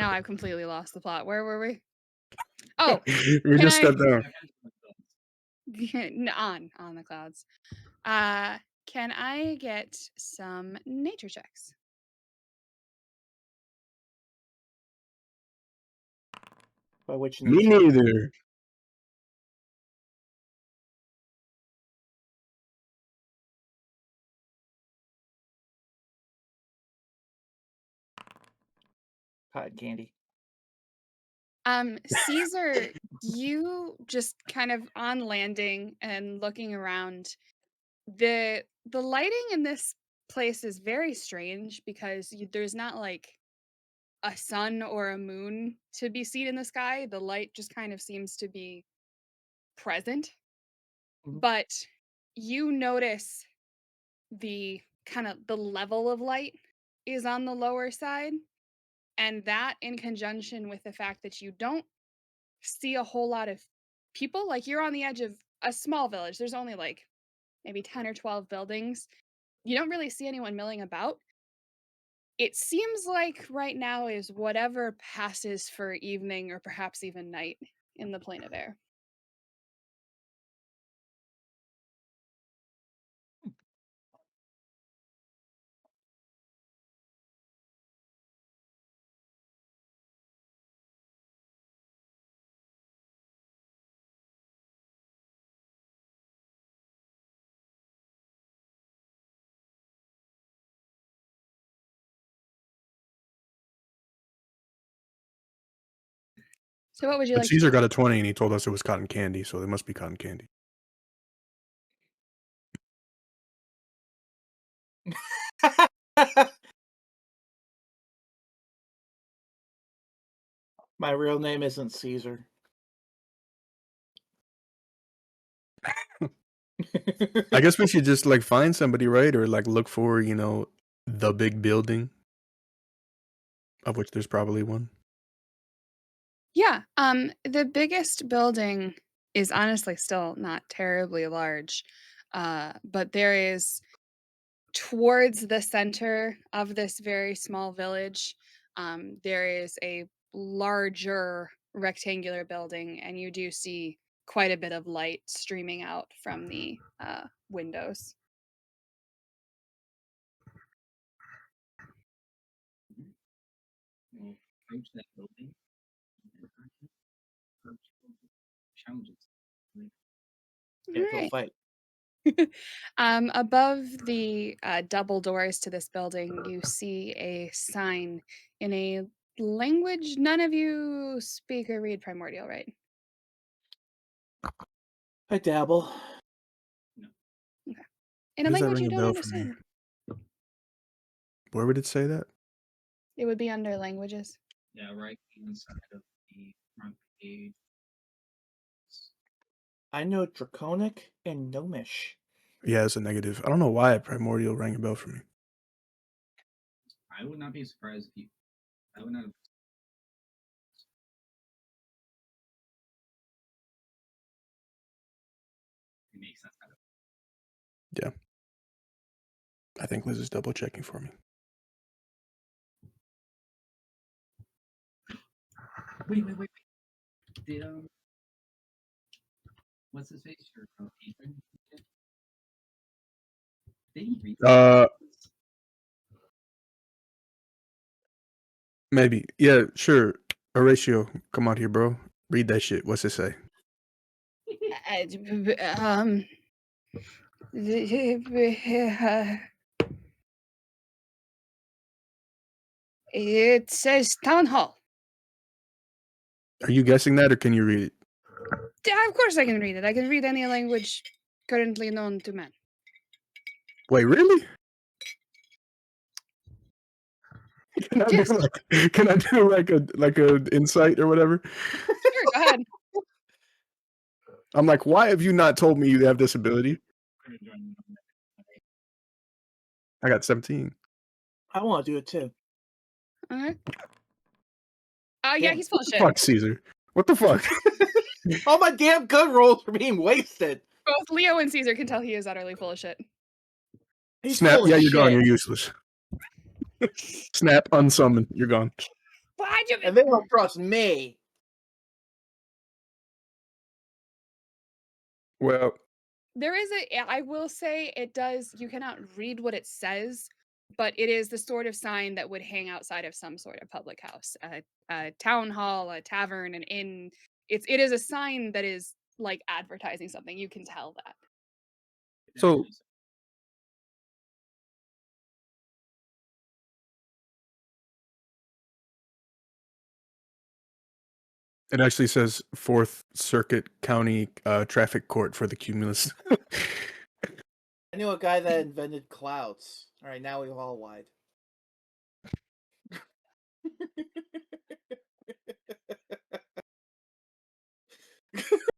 now I've completely lost the plot. Where were we? Oh, We can just I stepped down. on the clouds. Uh, can I get some nature checks? By which Me nature? neither. Cotton candy. Caesar, you just kind of on landing and looking around. The lighting in this place is very strange because there's not like a sun or a moon to be seen in the sky. The light just kind of seems to be present, Mhm. but you notice the kind of the level of light is on the lower side, and that in conjunction with the fact that you don't see a whole lot of people, like you're on the edge of a small village. There's only like maybe 10 or 12 buildings. You don't really see anyone milling about. It seems like right now is whatever passes for evening or perhaps even night in the plane of air. So what would you But like to Caesar do? got a 20 and he told us it was cotton candy, so it must be cotton candy. My real name isn't Caesar. I guess we should just like find somebody, right? Or like look for, the big building, of which there's probably one. Yeah, the biggest building is honestly still not terribly large, but there is towards the center of this very small village, there is a larger rectangular building, and you do see quite a bit of light streaming out from the windows. We'll approach that building and approach challenges. Yeah, go Alright. fight. Above the double doors to this building, you see a sign in a language none of you speak or read primordial, right? I dabble. Okay. In Why a does that language ring you a don't bell for me? understand. Where would it say that? It would be under languages. Yeah, right inside of the front page. I know Draconic and Gnomish. Yeah, it's a negative. I don't know why primordial rang a bell for me. I would not be surprised if you. I would not. It makes sense. Yeah. I think Liz is double checking for me. Wait. Did what's his face? Your Ethan? Did he read? Maybe. Yeah, sure. Horatio, come out here, bro. Read that shit. What's it say? It says town hall. Are you guessing that or can you read it? Yeah, of course I can read it. I can read any language currently known to man. Wait, really? Yes. Can I do like a insight or whatever? Sure, go ahead. I'm like, why have you not told me you have this ability? I got 17. I want to do it too. Okay. Yeah, he's full of shit. Fuck, Caesar. What the fuck? All my damn good rolls are being wasted. Both Leo and Caesar can tell he is utterly full of shit. He's Snap. full of Yeah, you're gone. shit. You're useless. Snap. Unsummon. You're gone. Why'd you and they don't trust me. Well, There is I will say it does you cannot read what it says, but it is the sort of sign that would hang outside of some sort of public house, a town hall, a tavern, an inn. It is a sign that is, like, advertising something, you can tell that. It so actually says, it actually says Fourth Circuit County Traffic Court for the Cumulus. I knew a guy that invented clouds. All right, now we've all lied.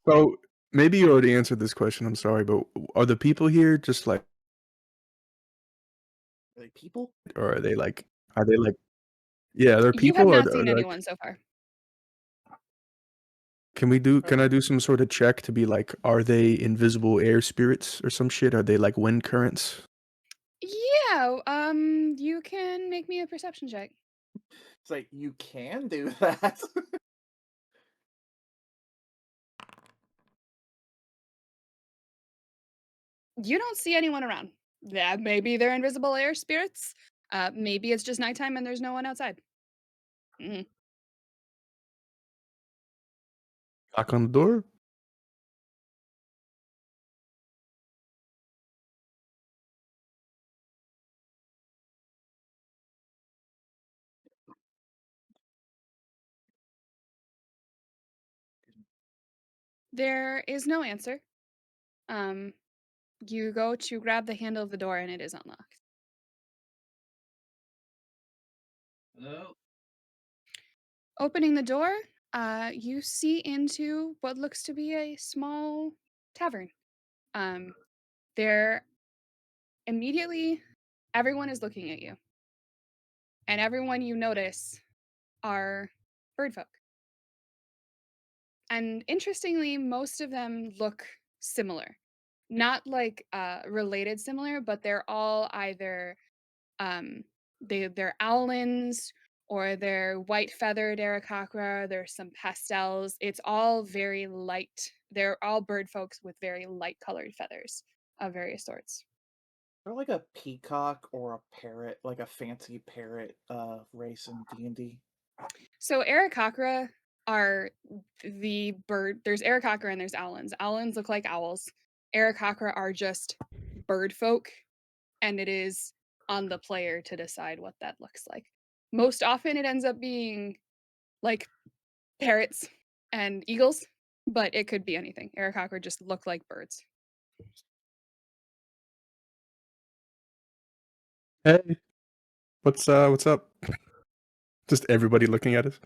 So maybe you already answered this question. I'm sorry, but are the people here just like, Are they people? or are they like, yeah, they're You have people, not or seen they're like, anyone so far. Are can I do some sort of check to be like, are they invisible air spirits or some shit? Are they like wind currents? Yeah, you can make me a perception check. It's like you can do that. You don't see anyone around. Yeah, maybe they're invisible air spirits, maybe it's just nighttime and there's no one outside. Mhm. Knock on the door? There is no answer. Um, you go to grab the handle of the door and it is unlocked. hello? Opening the door, you see into what looks to be a small tavern. Um, there immediately everyone is looking at you, and everyone you notice are bird folk. And interestingly, most of them look similar. Not like related similar, but they're all either um they're owlins or they're white feathered aarakocra. There's some pastels. It's all very light. They're all bird folks with very light colored feathers of various sorts. Or like a peacock or a parrot, like a fancy parrot race in D&D. So aarakocra are the bird. There's aarakocra and there's owlins. Owlins look like owls. Aarakocra are just bird folk, and it is on the player to decide what that looks like. Most often, it ends up being like parrots and eagles, but it could be anything. Aarakocra just look like birds. Hey, what's up? Just everybody looking at us.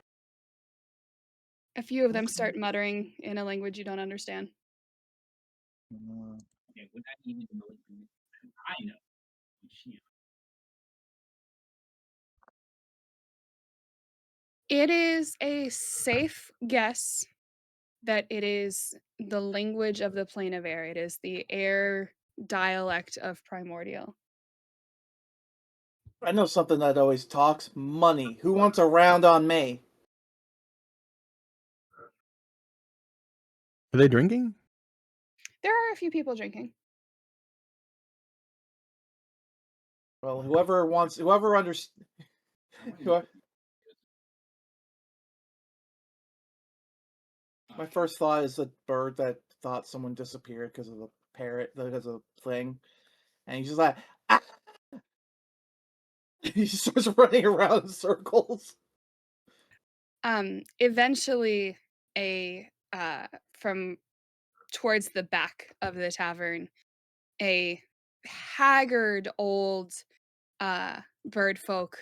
A few of them Okay. start muttering in a language you don't understand. Okay, would I even know it? I know. She, It is a safe guess that it is the language of the plane of air. It is the air dialect of primordial. I know something that always talks money. Who wants a round on me? Are they drinking? There are a few people drinking. Well, whoever wants, whoever understands, I want to know. whoever, my first thought is a bird that thought someone disappeared because of the parrot, because of the thing, and he's just like, ah! He starts running around in circles. Eventually, from towards the back of the tavern, a haggard old bird folk.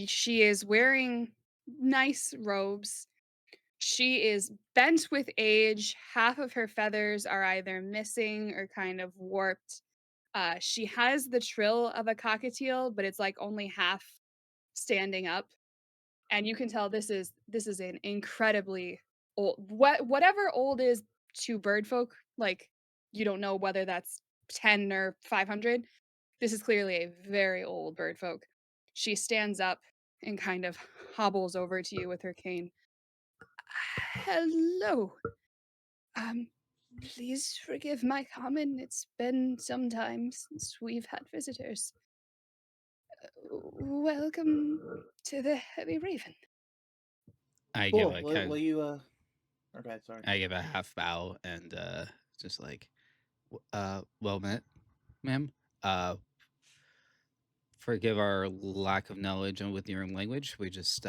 She is wearing nice robes. She is bent with age. Half of her feathers are either missing or kind of warped. She has the trill of a cockatiel, but it's like only half standing up, and you can tell this is an incredibly old whatever old is to bird folk. Like, you don't know whether that's 10 or 500. This is clearly a very old bird folk. She stands up and kind of hobbles over to you with her cane. Hello. Um, please forgive my comment. It's been some time since we've had visitors. Welcome to the Heavy Raven. I give Cool. a Will you Okay, sorry. I give a half bow and just like, well met, ma'am. Forgive our lack of knowledge with your language. We just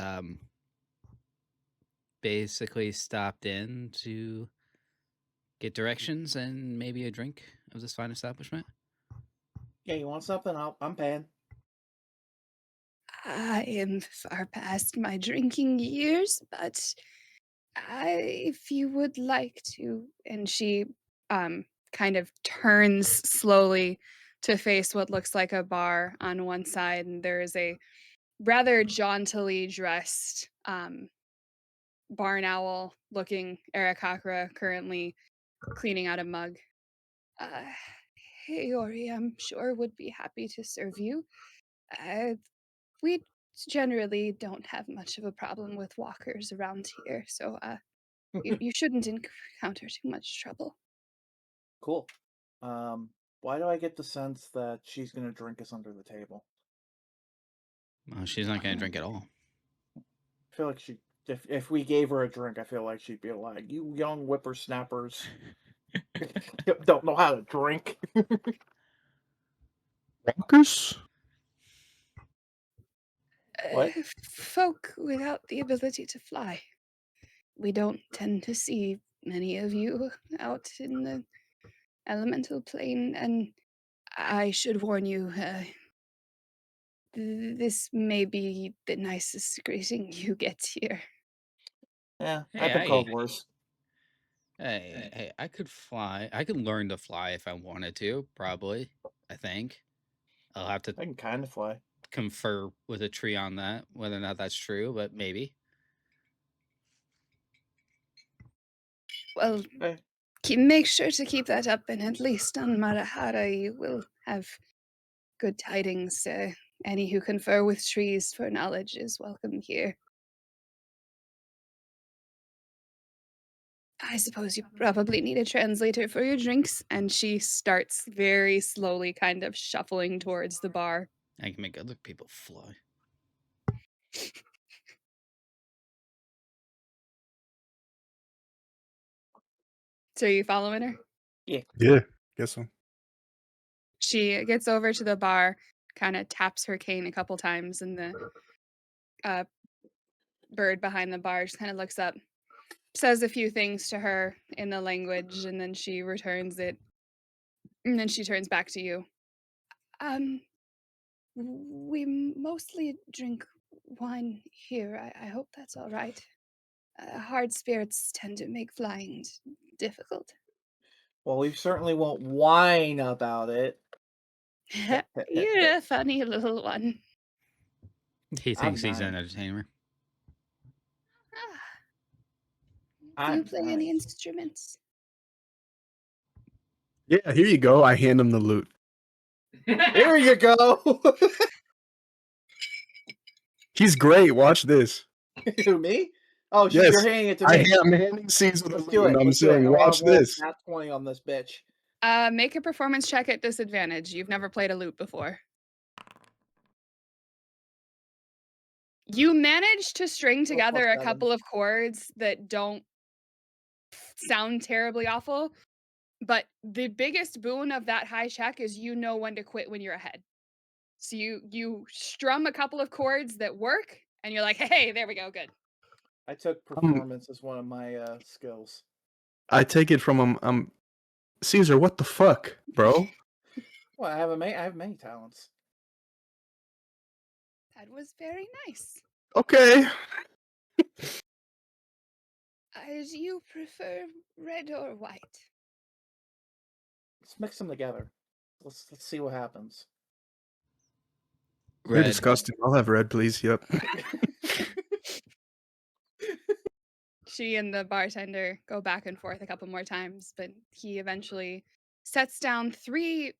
basically stopped in to get directions and maybe a drink of this fine establishment. Yeah, you want something? I'm paying. I am far past my drinking years, but if you would like to, and she kind of turns slowly to face what looks like a bar on one side, and there is a rather jauntily dressed barn owl looking Aarakocra currently cleaning out a mug. Uh, hey, Ori, I'm sure would be happy to serve you. Uh, we generally don't have much of a problem with walkers around here, so you shouldn't encounter too much trouble. Cool. Why do I get the sense that she's gonna drink us under the table? Well, she's not going to drink at all. I feel like she, if we gave her a drink, I feel like she'd be like, "You young whippersnappers don't know how to drink." Rockers? What? Folk without the ability to fly. We don't tend to see many of you out in the elemental plane, and I should warn you, this may be the nicest greeting you get here. Yeah, Hey, I've been called worse. hey, I could fly. I could learn to fly if I wanted to, probably. I think. I'll have to I can kind of fly. confer with a tree on that, whether or not that's true, but maybe. Well, Okay. make sure to keep that up, and at least on Marahara you will have good tidings. Any who confer with trees for knowledge is welcome here. I suppose you probably need a translator for your drinks. And she starts very slowly kind of shuffling towards the bar. I can make other people fly. So are you following her? Yeah. Yeah, guess so. She gets over to the bar, kind of taps her cane a couple times, and the bird behind the bar just kind of looks up, says a few things to her in the language, and then she returns it. And then she turns back to you. Um, we mostly drink wine here. I hope that's all right. Hard spirits tend to make flying difficult. Well, we certainly won't whine about it. You're a funny little one. He I'm thinks he's nice. an entertainer. Do you I'm play any nice. instruments? Yeah, here you go. I hand him the loot. There you go. He's great. Watch this. Who, me? Oh, you're Yes, handing it to me. I'm handing Caesar the Let's loot, do it. and I'm Let's do it. saying, I want watch to roll this. nat 20 on this bitch. Make a performance check at disadvantage. You've never played a lute before. You managed to string Oh, plus together a 7. couple of chords that don't sound terribly awful, but the biggest boon of that high check is you know when to quit when you're ahead. So you strum a couple of chords that work, and you're like, hey, there we go, good. I took performance as one of my skills. I take it from him. Caesar, what the fuck, bro? Well, I have many talents. That was very nice. Okay. Do you prefer red or white? Let's mix them together. Let's see what happens. You're Red. disgusting. I'll have red, please. Yep. She and the bartender go back and forth a couple more times, but he eventually sets down 3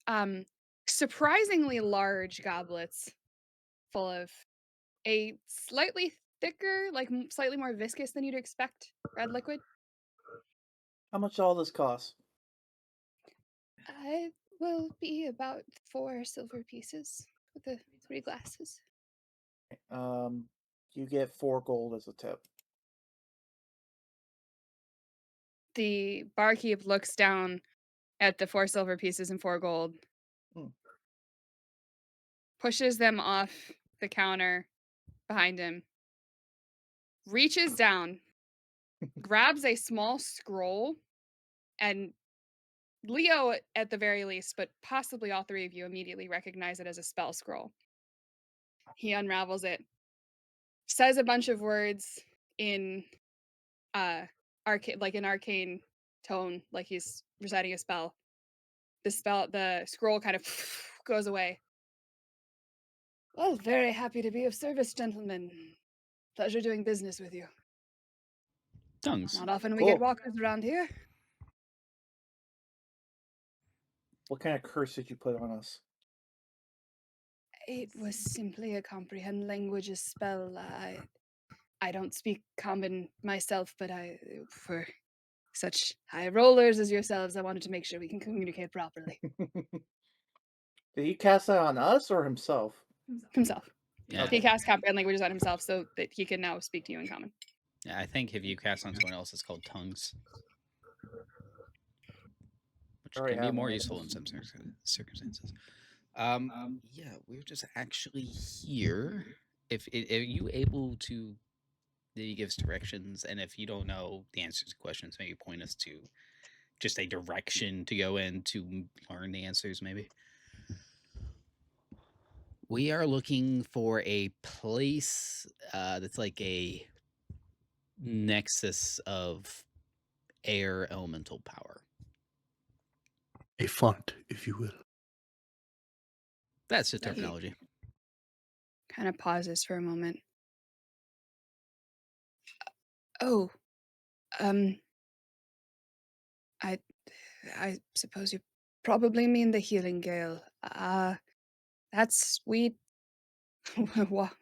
surprisingly large goblets full of a slightly thicker, like slightly more viscous than you'd expect red liquid. How much all this cost? It will be about 4 silver pieces for the 3 glasses. Um, you get 4 gold as a tip. The barkeep looks down at the 4 silver pieces and 4 gold, Hmm. pushes them off the counter behind him, reaches down, grabs a small scroll, and Leo, at the very least, but possibly all three of you immediately recognize it as a spell scroll. He unravels it, says a bunch of words in like an arcane tone, like he's reciting a spell. The scroll kind of goes away. Well, very happy to be of service, gentlemen. Pleasure doing business with you. Tongues. Not often we get Cool. walkers around here. What kind of curse did you put on us? It was simply a comprehend languages spell. I don't speak common myself, but for such high rollers as yourselves, I wanted to make sure we can communicate properly. Did he cast that on us or himself? Himself. Yeah. He Okay. casts comprehend languages on himself so that he can now speak to you in common. Yeah, I think if you cast on someone else, it's called tongues, which Already can be have more one of useful in those. some circumstances. Um, yeah, we're just actually here. If are you able to, he gives directions, and if you don't know the answers to questions, maybe point us to just a direction to go in to learn the answers. Maybe we are looking for a place that's like a nexus of air elemental power. A font, if you will. That's the He terminology. kind of pauses for a moment. Oh, um, I, I suppose you probably mean the healing gale. That's we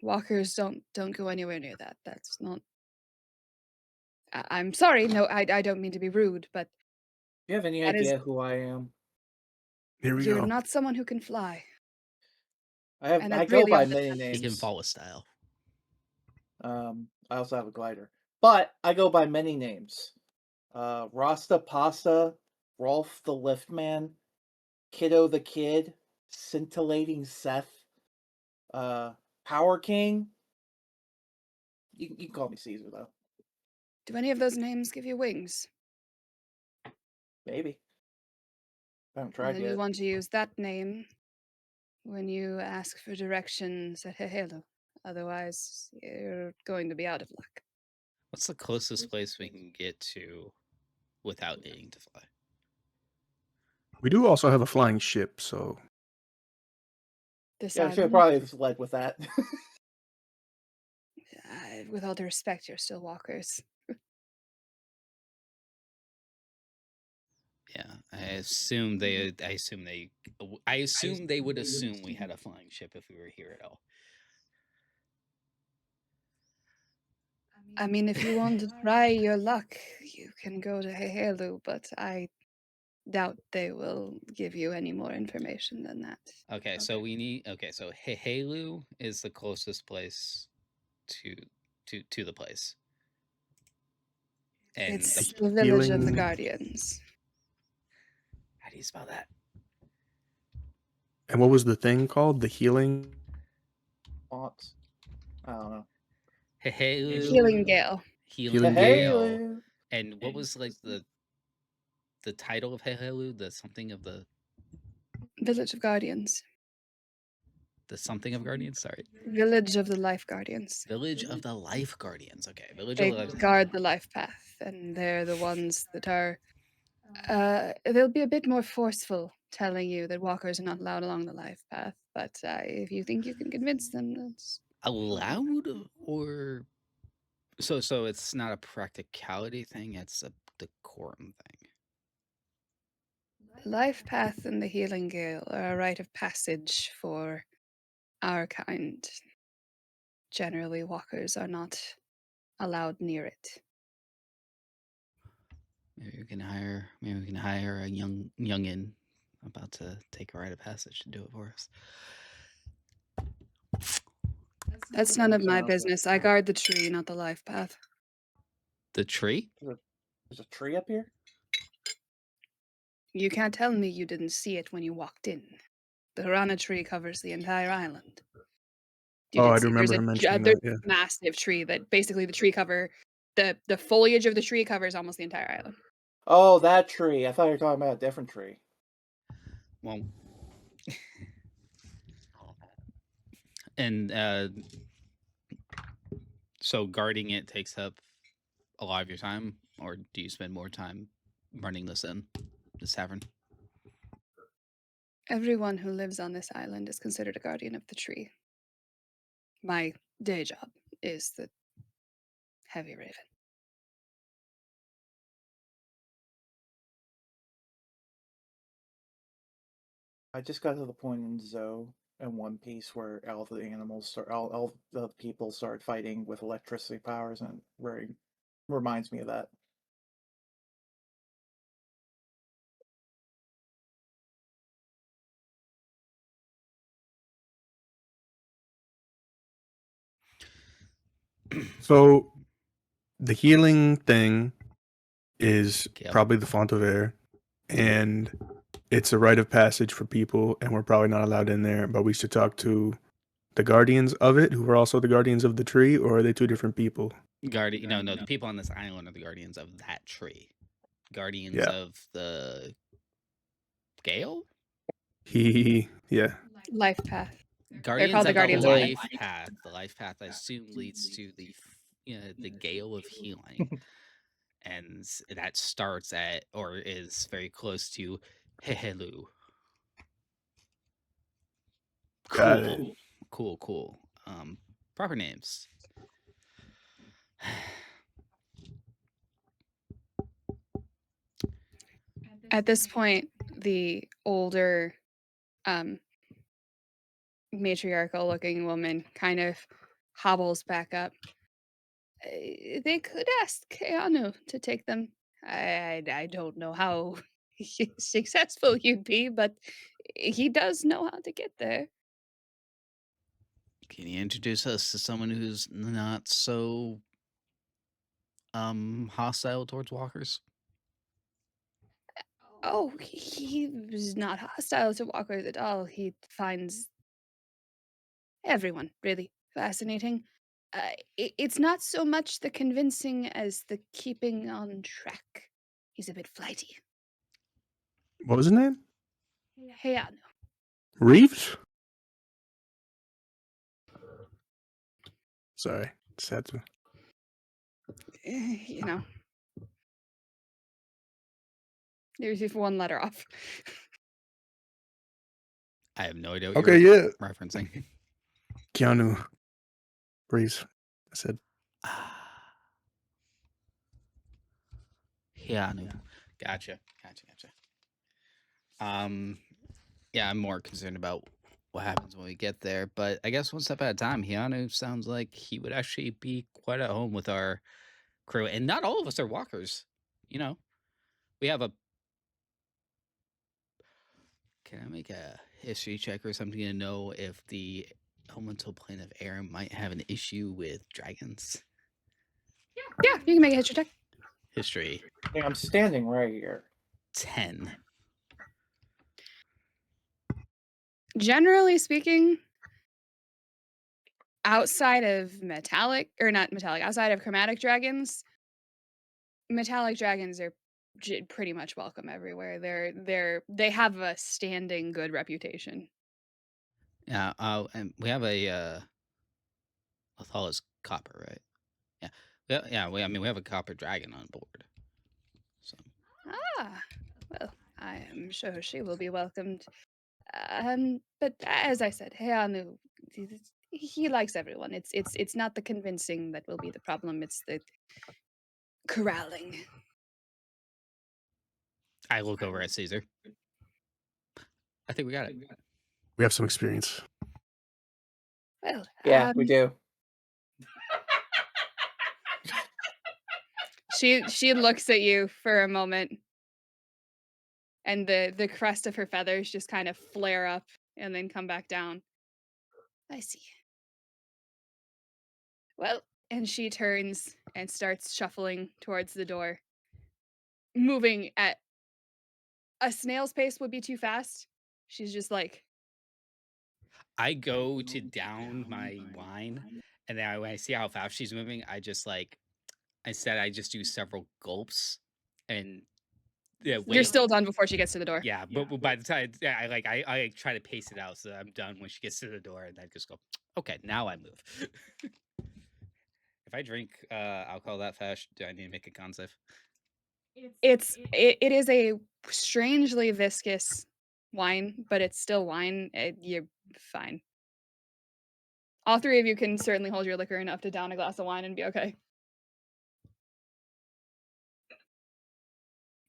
walkers don't go anywhere near that. That's not. I'm sorry. No, I don't mean to be rude, but Do you have any that is idea who I am? Here we you're go. not someone who can fly, and I that's go really by all that many He can names. follow style. I also have a glider, but I go by many names. Rasta Pasta, Rolf the Liftman, Kiddo the Kid, Scintillating Seth, uh, Power King. You can call me Caesar though. Do any of those names give you wings? Maybe. I haven't Well, tried then you yet. want to use that name when you ask for directions at Hehelo. Otherwise, you're going to be out of luck. What's the closest place we can get to without needing to fly? We do also have a flying ship, so This Yeah, we should island, probably have led with that. with all due respect, you're still walkers. Yeah, I assume they. I assume they. I assume they would assume we had a flying ship if we were here at all. I mean, if you want to try your luck, you can go to Hehelu, but I doubt they will give you any more information than that. Okay, so we need. Okay, so Hehelu is the closest place to to the place, and It's the the village of the healing. Guardians. how do you spell that? And what was the thing called? The healing. Fonts. I don't know. Healing Hehelu, Gale. Healing Healing Hey, Gale. Gale, Lou. and what was like the title of Hehelu? Village of Guardians. The something of Guardians. Sorry, Village of the Life Guardians. Village of the Life Guardians. Okay, Village of They the Life. guard the life path, and they're the ones that are. They'll be a bit more forceful, telling you that walkers are not allowed along the life path. But if you think you can convince them, that's Allowed or so it's not a practicality thing, it's a decorum thing. the life path and the healing gale are a rite of passage for our kind. generally walkers are not allowed near it. Maybe we can hire a youngin about to take a rite of passage to do it for us. That's none of my business. I guard the tree, not the life path. The tree? There's a tree up here? You can't tell me you didn't see it when you walked in. The Harana tree covers the entire island. You Oh, I did do see remember him mentioning there's that. Yeah. a massive tree that basically the foliage of the tree covers almost the entire island. Oh, that tree. I thought you were talking about a different tree. Well, and so guarding it takes up a lot of your time, or do you spend more time running this tavern? Everyone who lives on this island is considered a guardian of the tree. My day job is the heavy raven. I just got to the point in Zoe and One Piece where all the animals start, all the people start fighting with electricity powers, and very reminds me of that. So the healing thing is Yep. probably the font of air, and it's a rite of passage for people, and we're probably not allowed in there. But we should talk to the guardians of it, who are also the guardians of the tree, or are they two different people? No, the people on this island are the guardians of that tree. Guardians Yeah. of the Gale? Yeah. Life path. Guardians called the of Guardians the of life Life. path. The life path, I assume, leads to the Gale of healing, and that starts at or is very close to Hehelu. Got it. Cool. Proper names. At this point, the older, matriarchal looking woman kind of hobbles back up. They could ask Keanu to take them. I don't know how successful you'd be, but he does know how to get there. Can you introduce us to someone who's not so hostile towards walkers? Oh, he was not hostile to walkers at all. He finds everyone really fascinating. It's not so much the convincing as the keeping on track. He's a bit flighty. What was his name? Keanu. Reeves? Sorry. Just had to. You know, there's just one letter off. I have no idea what Okay, you're yeah. referencing. Keanu Reeves. I said. Keanu. Gotcha. Yeah, I'm more concerned about what happens when we get there, but I guess one step at a time. Keanu sounds like he would actually be quite at home with our crew, and not all of us are walkers. You know, we have a. Can I make a history check or something to know if the elemental plane of air might have an issue with dragons? Yeah, you can make a history check. History Yeah, I'm standing right here. 10. Generally speaking, outside of metallic or not metallic, outside of chromatic dragons, metallic dragons are pretty much welcome everywhere. They have a standing good reputation. Yeah. And we have a Lethal is copper, right? Yeah. I mean, we have a copper dragon on board. So Ah, well, I am sure she will be welcomed. But as I said, Heanu, he likes everyone. It's not the convincing that will be the problem. It's the corralling. I look over at Caesar. I think we got it. We have some experience. Well, Yeah, we do. She looks at you for a moment, and the crest of her feathers just kind of flare up and then come back down. I see. Well, and she turns and starts shuffling towards the door, moving at a snail's pace would be too fast. She's just like, I go to down my wine, and then when I see how fast she's moving, I just like instead I just do several gulps and yeah, you're wait. still done before she gets to the door. Yeah, but by the time yeah, I like try to pace it out so that I'm done when she gets to the door, and I just go, okay, now I move. If I drink alcohol that fast, do I need to make a con save? It is a strangely viscous wine, but it's still wine. You're fine. All three of you can certainly hold your liquor enough to down a glass of wine and be okay.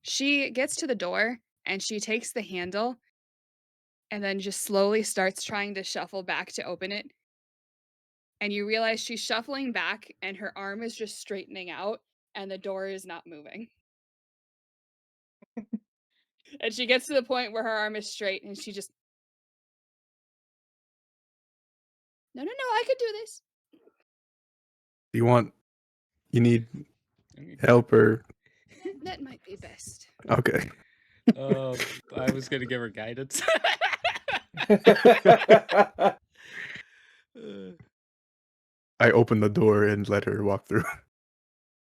She gets to the door and she takes the handle and then just slowly starts trying to shuffle back to open it. And you realize she's shuffling back and her arm is just straightening out and the door is not moving. And she gets to the point where her arm is straight and she just, no, no, no, I could do this. Do you need help or That might be best. okay? I was gonna give her guidance. I open the door and let her walk through.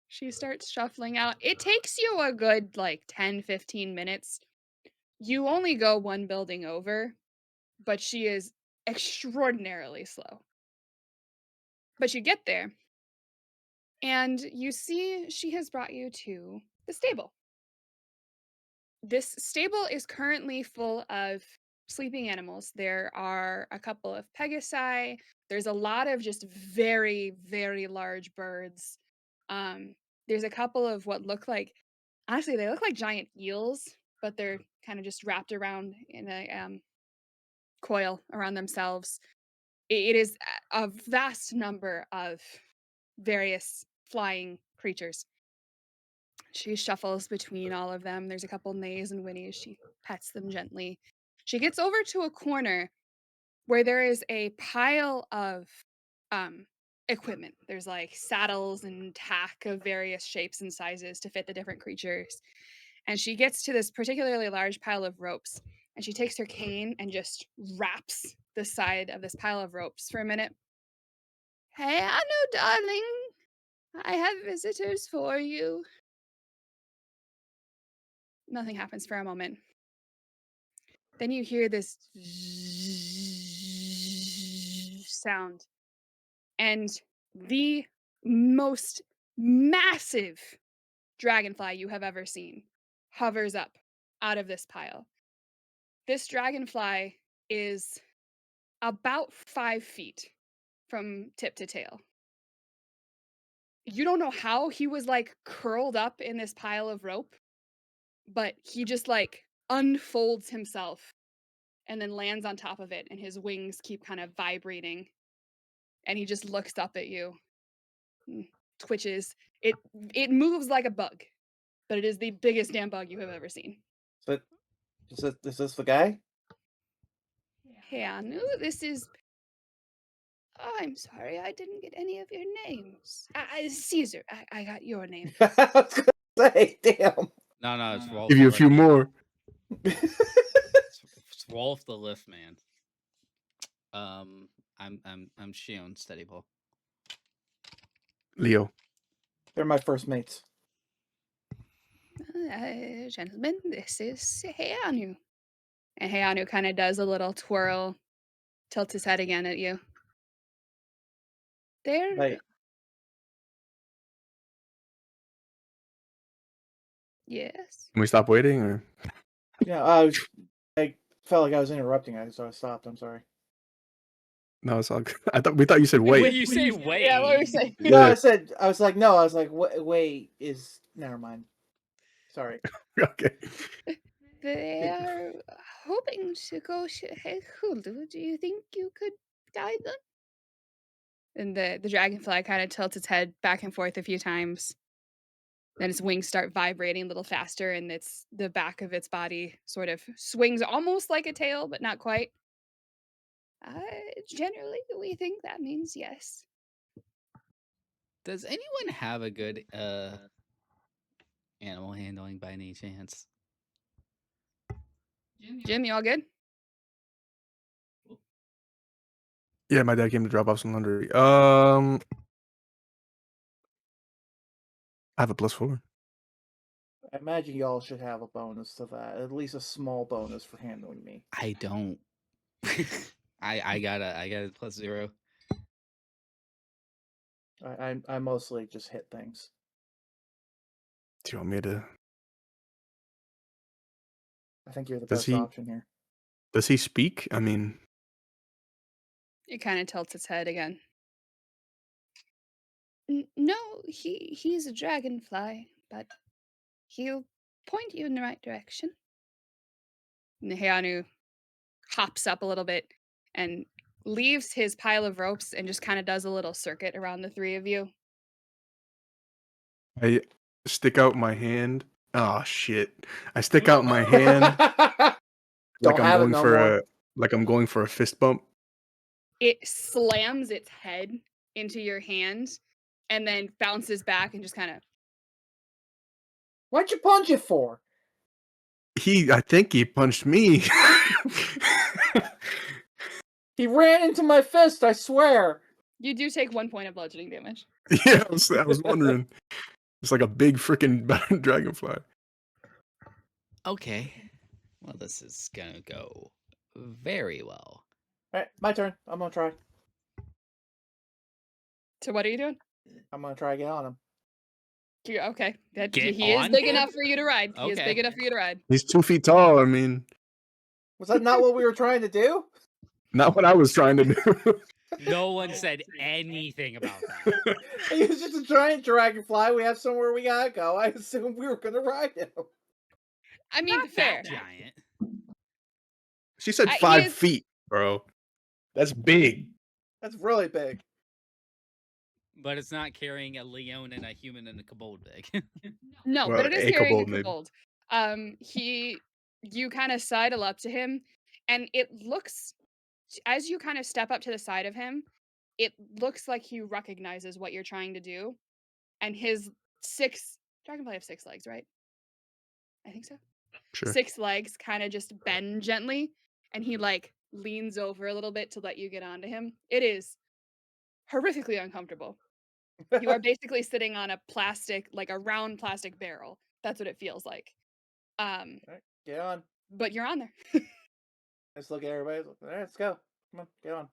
She starts shuffling out. It takes you a good like 10, 15 minutes. You only go one building over, but she is extraordinarily slow. But you get there and you see she has brought you to the stable. This stable is currently full of sleeping animals. There are a couple of pegasi. There's a lot of just very, very large birds. Um, there's a couple of what look like, honestly, they look like giant eels, but they're kind of just wrapped around in a coil around themselves. It is a vast number of various flying creatures. She shuffles between all of them. There's a couple nays and whinnies. She pets them gently. She gets over to a corner where there is a pile of um, equipment. There's like saddles and tack of various shapes and sizes to fit the different creatures. And she gets to this particularly large pile of ropes. And she takes her cane and just wraps the side of this pile of ropes for a minute. Hey, Anu, darling. I have visitors for you. Nothing happens for a moment. Then you hear this sound, and the most massive dragonfly you have ever seen hovers up out of this pile. This dragonfly is about 5 feet from tip to tail. You don't know how he was like curled up in this pile of rope, but he just like unfolds himself and then lands on top of it, and his wings keep kind of vibrating. And he just looks up at you, twitches. It moves like a bug, but it is the biggest damn bug you have ever seen. So, is this the guy? Hey, Anu, this is. Oh, I'm sorry, I didn't get any of your names. Caesar, I got your name. I was gonna say, damn. No, it's Rolf Give the you a Lift few Man. more. It's Rolf the Lift Man. I'm Shion Steady Paul. Leo. They're my first mates. Gentlemen, this is Hey Anu. And Hey Anu kind of does a little twirl, tilts his head again at you. There. Like, Yes. Can we stop waiting or yeah, I felt like I was interrupting. So I stopped. I'm sorry. no? It's all good. We thought you said When wait. you say wait, Yeah, what were you saying? No, Yeah. I was like, no, I was like, wait, is never mind. Sorry. Okay. They are hoping to go. Hey, Hulu, do you think you could guide them? And the dragonfly kind of tilts its head back and forth a few times. Then its wings start vibrating a little faster, and the back of its body sort of swings almost like a tail, but not quite. Uh, Generally, we think that means yes. Does anyone have a good animal handling by any chance? Jim, you all good? Yeah, my dad came to drop off some laundry. I have a +4. I imagine y'all should have a bonus to that, at least a small bonus for handling me. I don't. I got a +0. I mostly just hit things. Do you want me to? I think you're the Does best he? option here. Does he speak? I mean, It kind of tilts its head again. No, he's a dragonfly, but he'll point you in the right direction. And Heanu hops up a little bit and leaves his pile of ropes and just kind of does a little circuit around the three of you. I stick out my hand. Oh shit! I stick out my hand like Don't I'm have it going no for more. a fist bump. It slams its head into your hand and then bounces back and just kind of. What'd you punch it for? I think he punched me. He ran into my fist, I swear. You do take 1 point of bludgeoning damage. Yeah, I was wondering. It's like a big freaking dragonfly. Okay. Well, this is gonna go very well. Alright, my turn. I'm gonna try. So what are you doing? I'm gonna try to get on him. Okay, Get he is on big him? enough for you to ride. He is Okay. big enough for you to ride. He's 2 feet tall. I mean, Was that not what we were trying to do? not what I was trying to do. No one said anything about that. He was just a giant dragonfly. We have somewhere we gotta go. I assumed we were gonna ride him. I mean, Not fair. that giant. She said He 5 is. feet, bro. That's big. That's really big. But it's not carrying a leon and a human and a kobold big. No, Well, but it is a carrying a kobold, maybe. kobold. You kind of sidle up to him, and it looks as you kind of step up to the side of him, it looks like he recognizes what you're trying to do, and his six dragonfly have 6 legs, right? I think so. Sure. 6 legs kind of just bend gently, and he like leans over a little bit to let you get onto him. It is horrifically uncomfortable. You are basically sitting on a plastic, like a round plastic barrel. That's what it feels like. Alright, get on. But you're on there. Let's look at everybody. Alright, let's go. Come on, get on.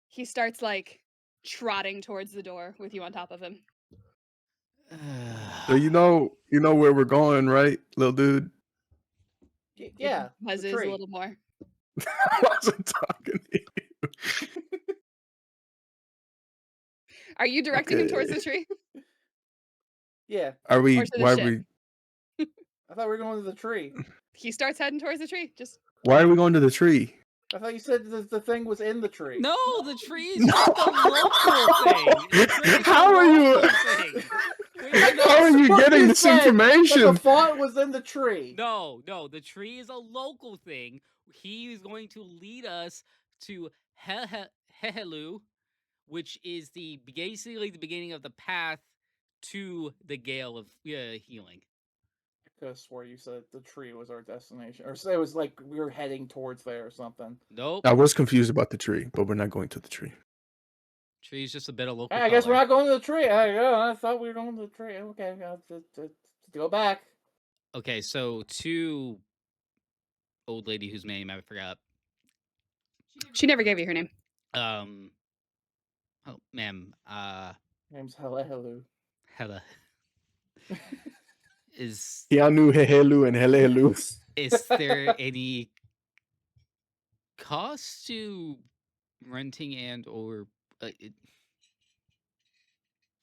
He starts like trotting towards the door with you on top of him. So you know where we're going, right, little dude? Yeah, the Buzzes a tree. little more. I wasn't talking to you. Are you directing him towards Okay. the tree Yeah, Are or we? to the Why are ship? we? I thought we were going to the tree. He starts heading towards the tree. Just Why are we going to the tree? I thought you said the thing was in the tree. No, the tree is just a local thing. The tree is How a are you? local thing. How are you What getting you this said, that information? the font was in the tree. No, the tree is a local thing. He is going to lead us to Hehelu, which is basically the beginning of the path to the Gale of Healing. I could have swore you said the tree was our destination, or it was like we were heading towards there or something. Nope. I was confused about the tree, but we're not going to the tree. Tree's just a bit of local Hey, I guess we're color. not going to the tree. I thought we were going to the tree. Okay, go back. Okay, so to old lady whose name I forgot. she never gave you her name. Oh, ma'am. Name's Hello. Hella. Is Keanu, Hehelu, and Helelu. Is there any cost to renting and or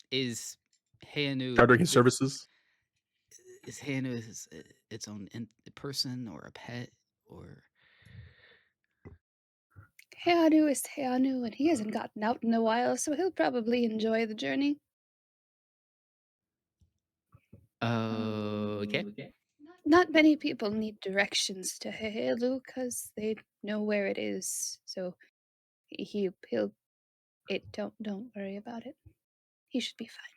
is Hanu Chartering services. is Hanu its own person or a pet or Heanu is Heanu, and he hasn't gotten out in a while, so he'll probably enjoy the journey. Okay. Not many people need directions to Hehelu because they know where it is. So he'll it don't worry about it. He should be fine.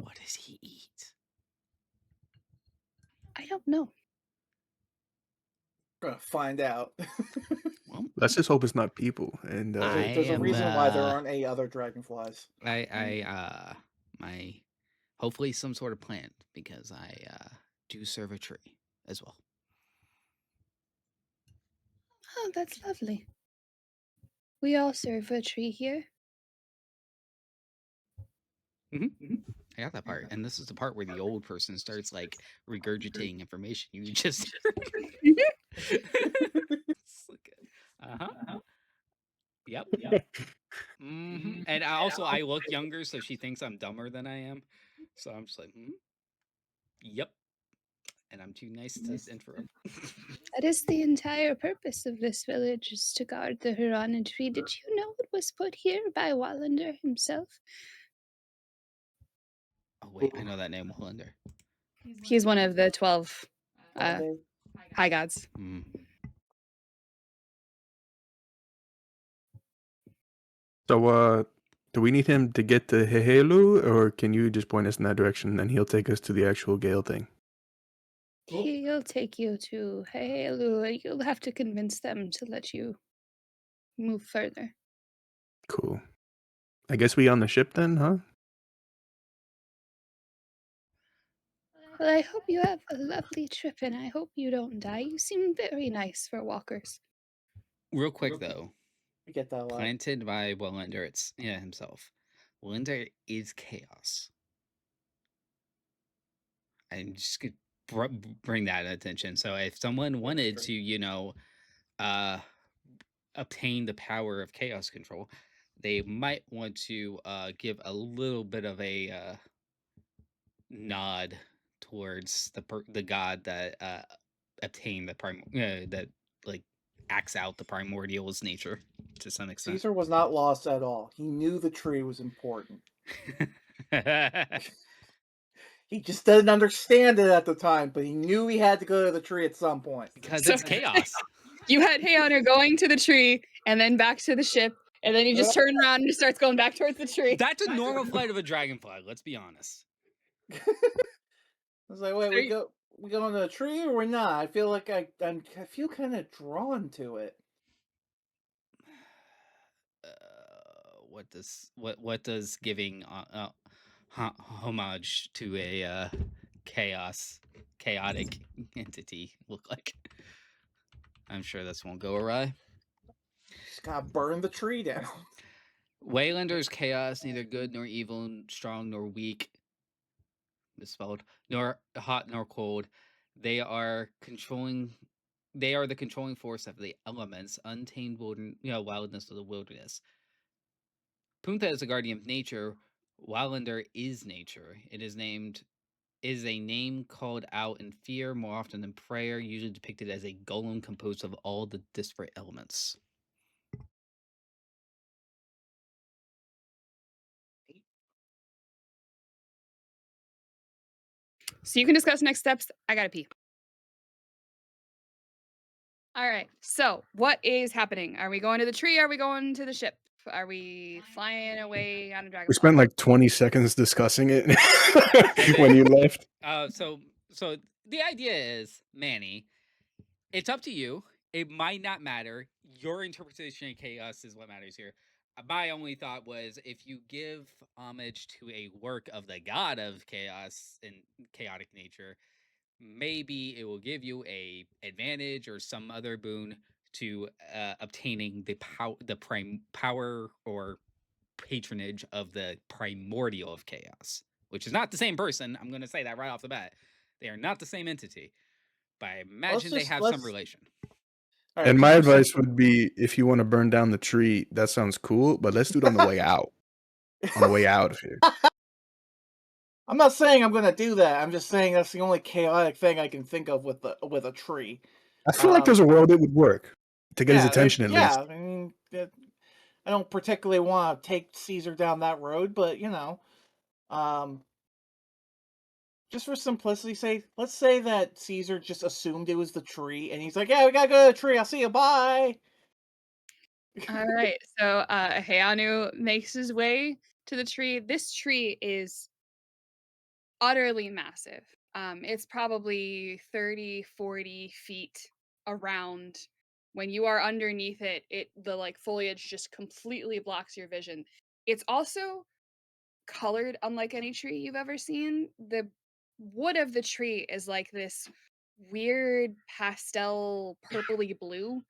What does he eat? I don't know. We're gonna find out. Well, Let's just hope it's not people. And I There's a am. reason why there aren't any other dragonflies. My hopefully some sort of plant because I do serve a tree as well. Oh, that's lovely. We all serve a tree here. I got that part, and this is the part where the old person starts like regurgitating information you just. Uh huh. Yep. And I look younger, so she thinks I'm dumber than I am. So I'm just like, yep. And I'm too nice to interrupt. That is the entire purpose of this village, is to guard the Huron tree. Did you know it was put here by Wallander himself? Oh wait, I know that name, Hollander. He's one of the 12 Holiday. high gods. so, do we need him to get to Hehelu, or can you just point us in that direction and he'll take us to the actual Gale thing? He'll take you to Hehelu. You'll have to convince them to let you move further. Cool. I guess we on the ship then, huh? Well, I hope you have a lovely trip, and I hope you don't die. You seem very nice for walkers. Real quick though, We get that a lot. planted by Wallander himself. Wallander is chaos. I'm just gonna bring that attention. So if someone wanted to, obtain the power of chaos control, they might want to give a little bit of a nod towards the god that obtained that like acts out the primordial's nature to some extent. Caesar was not lost at all. He knew the tree was important. He just didn't understand it at the time, but he knew he had to go to the tree at some point. Because So- it's chaos. You had Heoner going to the tree and then back to the ship, and then he just turned around and just starts going back towards the tree. That's a normal flight of a dragonfly, let's be honest. I was like, wait, we go on the tree or we're not? I feel like I feel kind of drawn to it. What does giving homage to a chaotic entity look like? I'm sure this won't go awry. Just gotta burn the tree down. Waylander's chaos, neither good nor evil, strong nor weak, misspelled, nor hot nor cold. They are the controlling force of the elements, untamed wildness of the wilderness. Punta is a guardian of nature. Wallander is nature. It is a name called out in fear more often than prayer, usually depicted as a golem composed of all the disparate elements. So you can discuss next steps. I gotta pee. All right. So what is happening? Are we going to the tree? Are we going to the ship? Are we flying away on a dragonfly? We spent like 20 seconds discussing it when you left. So the idea is, Manny, it's up to you. It might not matter. Your interpretation of chaos is what matters here. My only thought was if you give homage to a work of the god of chaos and chaotic nature, maybe it will give you a advantage or some other boon to obtaining the power or patronage of the primordial of chaos, which is not the same person. I'm going to say that right off the bat. They are not the same entity, but I imagine they have some relation. All right, And my people, advice would be, if you want to burn down the tree, that sounds cool, but let's do it on the way out. On the way out of here. I'm not saying I'm gonna do that. I'm just saying that's the only chaotic thing I can think of with a tree. I feel like there's a world it would work to get his attention at least. I mean, I don't particularly want to take Caesar down that road, but just for simplicity's sake, let's say that Caesar just assumed it was the tree, and he's like, "Yeah, we gotta go to the tree. I'll see you. Bye." All right. So Heanu makes his way to the tree. This tree is utterly massive. It's probably 30, 40 feet around. When you are underneath it, the like foliage just completely blocks your vision. It's also colored unlike any tree you've ever seen. The wood of the tree is like this weird pastel purpley blue,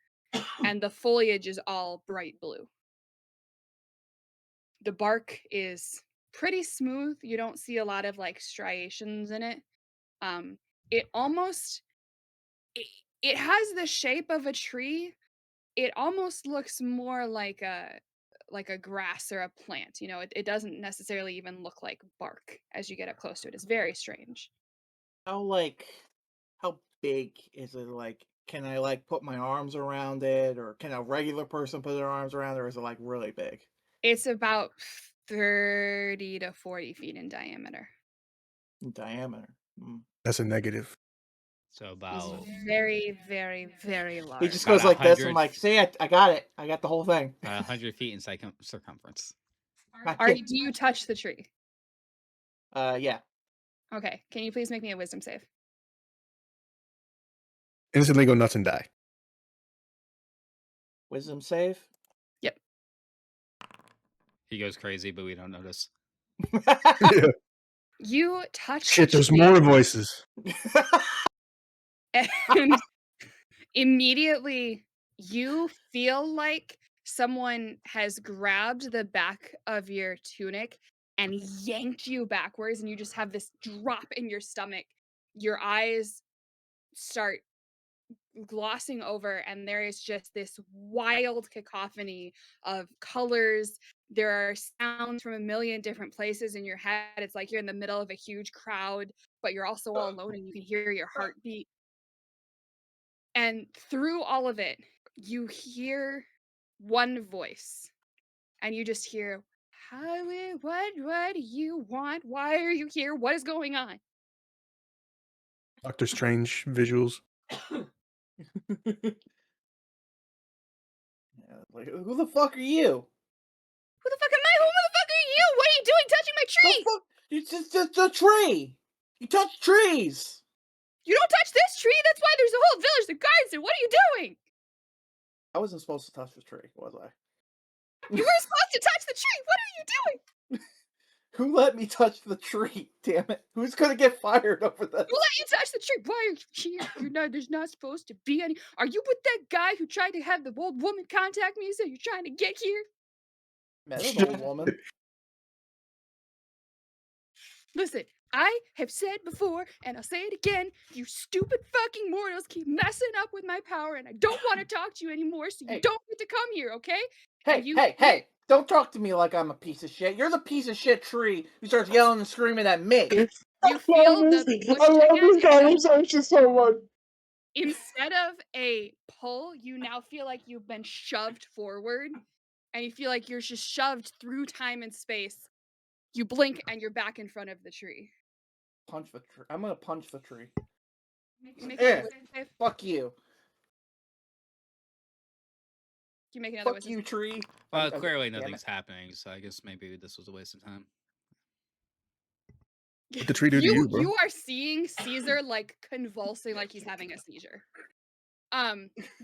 and the foliage is all bright blue. The bark is pretty smooth. You don't see a lot of like striations in it. Um, it almost it, it has the shape of a tree. It almost looks more like a grass or a plant. You know, it doesn't necessarily even look like bark as you get up close to it. It's very strange. How like how big is it? Like, can I like put my arms around it, or can a regular person put their arms around it, or is it like really big It's about 30 to 40 feet in diameter. in diameter? Mm. That's a negative. So It's about very, very, very He just large. about goes a like this. I'm hundred like, "See, I got it. I got the whole thing." 100 feet in circumference. Not Are kidding. do you touch the tree? Yeah. Okay. Can you please make me a wisdom save? Instantly go nuts and die. Wisdom save. Yep. He goes crazy, but we don't notice. Yeah. You touch the Shit, there's tree more voices. and immediately you feel like someone has grabbed the back of your tunic and yanked you backwards, and you just have this drop in your stomach. Your eyes start glossing over, and there is just this wild cacophony of colors. There are sounds from a million different places in your head. It's like you're in the middle of a huge crowd, but you're also all alone and you can hear your heartbeat. And through all of it, you hear one voice, and you just hear, "How what do you want? Why are you here? What is going on?" Doctor Strange visuals. Yeah, like, who the fuck are you? "Who the fuck am I? Who the fuck are you? What are you doing touching my The tree? fuck? It's just a tree. You touch trees. You don't touch this tree. That's why there's a whole village that guards it. What are you doing? I wasn't supposed to touch the tree, was I? You were supposed to touch the tree. What are you doing? Who let me touch the tree? Damn it! Who's gonna get fired over this? Who let you touch the tree? Why are you here? You're not. There's not supposed to be any. Are you with that guy who tried to have the old woman contact me? So you're trying to get here? Met an old woman. Listen, I have said before, and I'll say it again, you stupid fucking mortals keep messing up with my power, and I don't want to talk to you anymore, so you Hey. don't get to come here, okay? And Hey! Don't talk to me like I'm a piece of shit. You're the piece of shit tree who starts yelling and screaming at me. you feel the push again. conversation so much. Instead of a pull, you now feel like you've been shoved forward, and you feel like you're just shoved through time and space. You blink, and you're back in front of the tree. Punch the tree. I'm gonna punch the tree. You make another Eh, wisdom save? fuck you. You make another Fuck wisdom you, save? tree. Well, Okay, clearly damn nothing's it. happening, so I guess maybe this was a waste of time. What the tree do to you, bro? You are seeing Caesar like convulsing like he's having a seizure.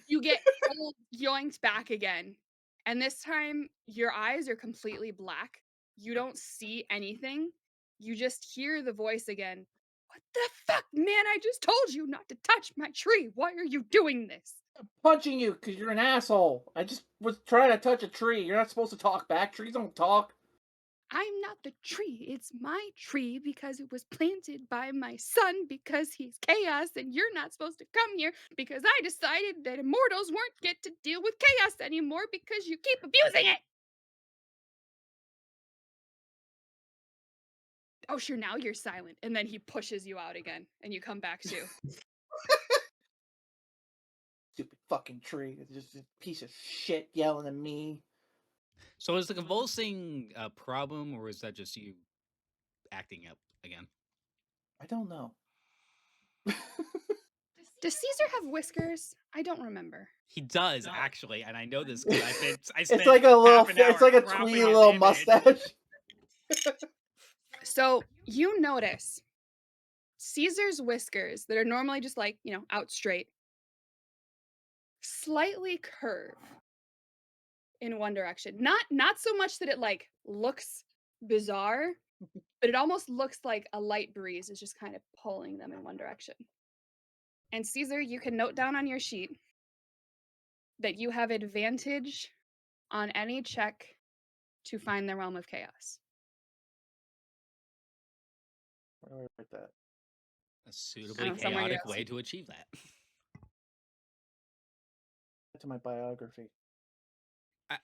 You get pulled, yoinked back again, and this time your eyes are completely black. You don't see anything. You just hear the voice again. What the fuck, man? I just told you not to touch my tree. Why are you doing this? Punching you because you're an asshole. I just was trying to touch a tree. You're not supposed to talk back. Trees don't talk. I'm not the tree. It's my tree because it was planted by my son because he's chaos, and you're not supposed to come here because I decided that immortals weren't get to deal with chaos anymore because you keep abusing it. Oh, sure, now you're silent. And then he pushes you out again, and you come back too. Stupid fucking tree. It's just a piece of shit yelling at me. So is the convulsing a problem, or is that just you acting up again? I don't know. Does Caesar have whiskers? I don't remember. He does actually, and I know this because I It's spent like a little, half an hour it's like a cropping twee his little image. mustache. So you notice Caesar's whiskers that are normally just like, out straight, slightly curve in one direction. Not so much that it like looks bizarre, but it almost looks like a light breeze is just kind of pulling them in one direction. And Caesar, you can note down on your sheet that you have advantage on any check to find the realm of chaos. Where do I write that? A suitably somewhere near chaotic us. way to achieve that. To my biography.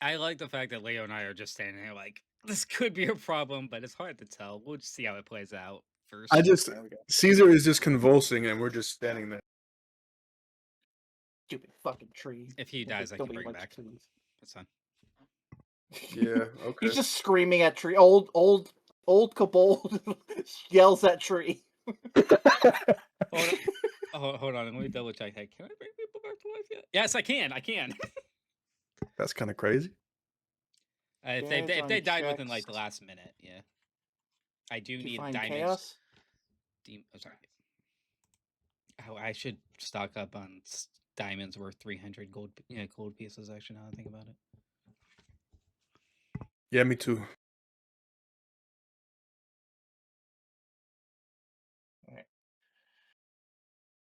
I like the fact that Leo and I are just standing here like, this could be a problem, but it's hard to tell. We'll just see how it plays out first. There we go. Caesar is just convulsing and we're just standing there. Stupid fucking tree. If he dies, I can Nobody bring him likes back. trees. That's fine. Yeah, okay. He's just screaming at tree. Old Kobold yells at tree. Hold on. Hold on. Let me double check. Hey, can I bring people back to life yet? Yes, I can. I can. That's kind of crazy. If they died within like the last minute, yeah. I do need find diamonds. chaos. Oh, sorry. Oh, I should stock up on diamonds worth 300 gold pieces. Actually, now that I think about it. Yeah, me too.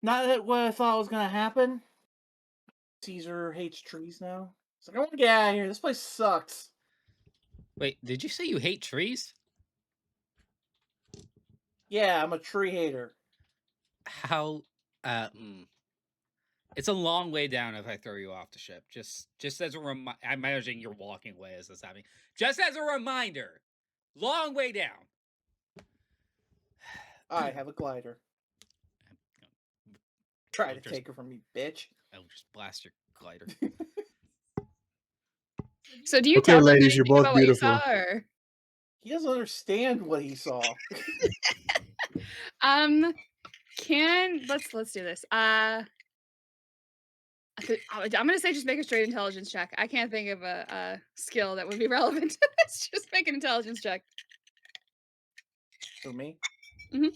Not what I thought was gonna happen. Caesar hates trees now. It's like, I want to get out of here. This place sucks. Wait, did you say you hate trees? Yeah, I'm a tree hater. How? It's a long way down if I throw you off the ship. Just as a reminder, I'm imagining you're walking away as this happening. Just as a reminder, long way down. I have a glider. Try to take her from me, bitch. I'll just blast your glider. So do you Okay, tell him ladies, you're anything both about what you beautiful. saw, or? He doesn't understand what he saw. Let's do this. I'm gonna say just make a straight intelligence check. I can't think of a skill that would be relevant to this. Just make an intelligence check. For me? Mhm.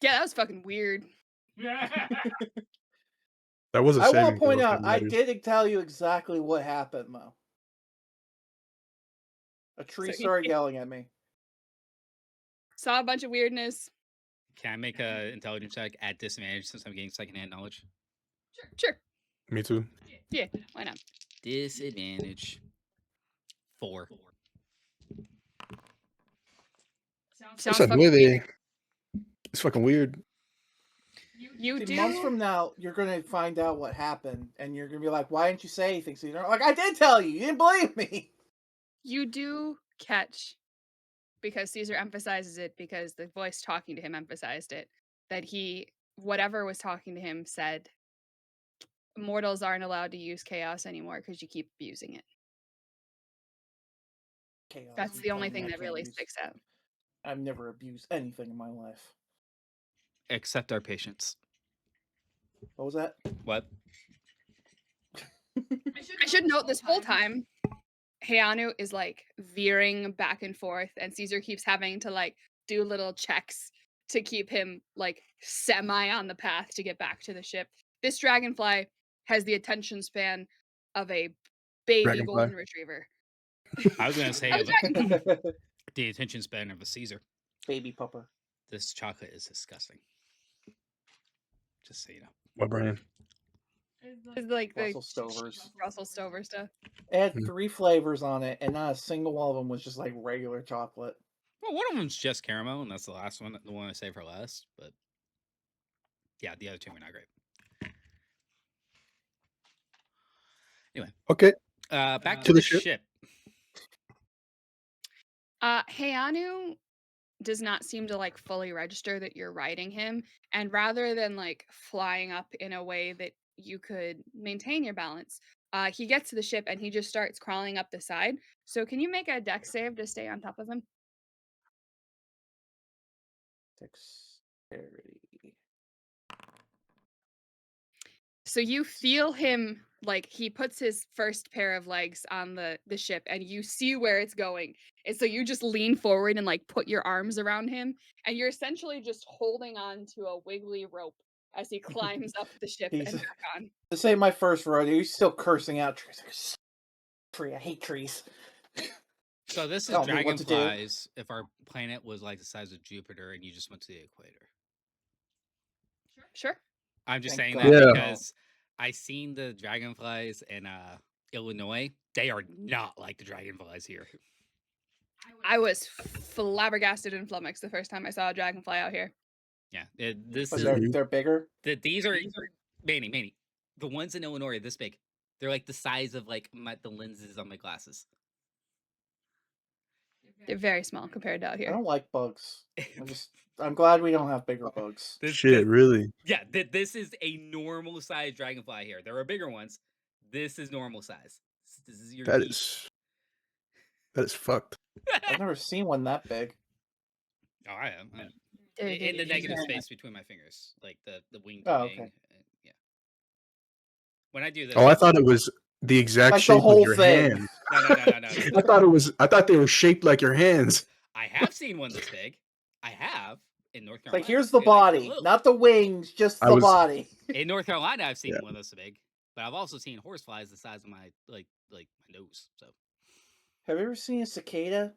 Yeah, that was fucking weird. That was a I want saving to point throw out, for I letters. did tell you exactly what happened, Mo. A tree So started yelling at me. Saw a bunch of weirdness. Can I make an intelligence check at disadvantage since I'm getting secondhand knowledge? Sure. Me too. Yeah, why not? Disadvantage 4. Sounds Esa fucking weird. nueve. It's fucking weird. You See, do. months from now, you're gonna find out what happened, and you're gonna be like, "Why didn't you say anything?" So you're like, "I did tell you. You didn't believe me." You do catch, because Caesar emphasizes it, because the voice talking to him emphasized it, that whatever was talking to him said, mortals aren't allowed to use chaos anymore because you keep abusing it. Chaos. That's you the tell only me thing I that can't really use- sticks out. I've never abused anything in my life. Accept our patience. What was that? What? I should note this whole time, Heianu is like veering back and forth, and Caesar keeps having to like do little checks to keep him like semi on the path to get back to the ship. This dragonfly has the attention span of a baby Dragonfly. golden retriever. I was gonna say Of a dragon. the attention span of a Caesar. Baby pupper. This chocolate is disgusting. Just so you know. What brand? It's like the Russell Stovers. Russell Stover stuff. It had Hmm. 3 flavors on it, and not a single one of them was just like regular chocolate. Well, one of them's just caramel, and that's the last one, the one I saved for last. But yeah, the other two were not great. Anyway, Okay. back to the ship. Heianu does not seem to like fully register that you're riding him, and rather than like flying up in a way that you could maintain your balance, He gets to the ship and he just starts crawling up the side. So can you make a dex save to stay on top of him? Dexterity. So you feel him like he puts his first pair of legs on the ship and you see where it's going. And so you just lean forward and like put your arms around him and you're essentially just holding on to a wiggly rope as he climbs up the ship He's and back on. this ain't my first rodeo. He's still cursing out trees. Like, tree, I hate trees. So this is Tell me what to do. dragonflies if our planet was like the size of Jupiter and you just went to the equator. Sure. I'm just Thank saying God that Yeah. because I seen the dragonflies in Illinois. They are not like the dragonflies here. I was flabbergasted and flummoxed the first time I saw a dragonfly out here. Yeah, this But is they're bigger. these are Manny. The ones in Illinois are this big. They're like the size of like the lenses on my glasses. They're very small compared to out I here. don't like bugs. I'm glad we don't have bigger bugs. Shit, really? Yeah, this is a normal size dragonfly here. There are bigger ones. This is normal size. This is your That geek. is fucked. I've never seen one that big. Oh, I am. They're In the negative very space between my fingers, like the wing Oh, thing. okay. Yeah. When I do this, Oh, I thought it was the exact Like the shape of whole your thing. hand. no. I thought they were shaped like your hands. I have seen one this big. I have in North It's Carolina. like here's the They're like, body, "Hello." not the wings, just I the was- body. In North Carolina, I've seen Yeah. one this big, but I've also seen horseflies the size of my like my nose. So Have you ever seen a cicada?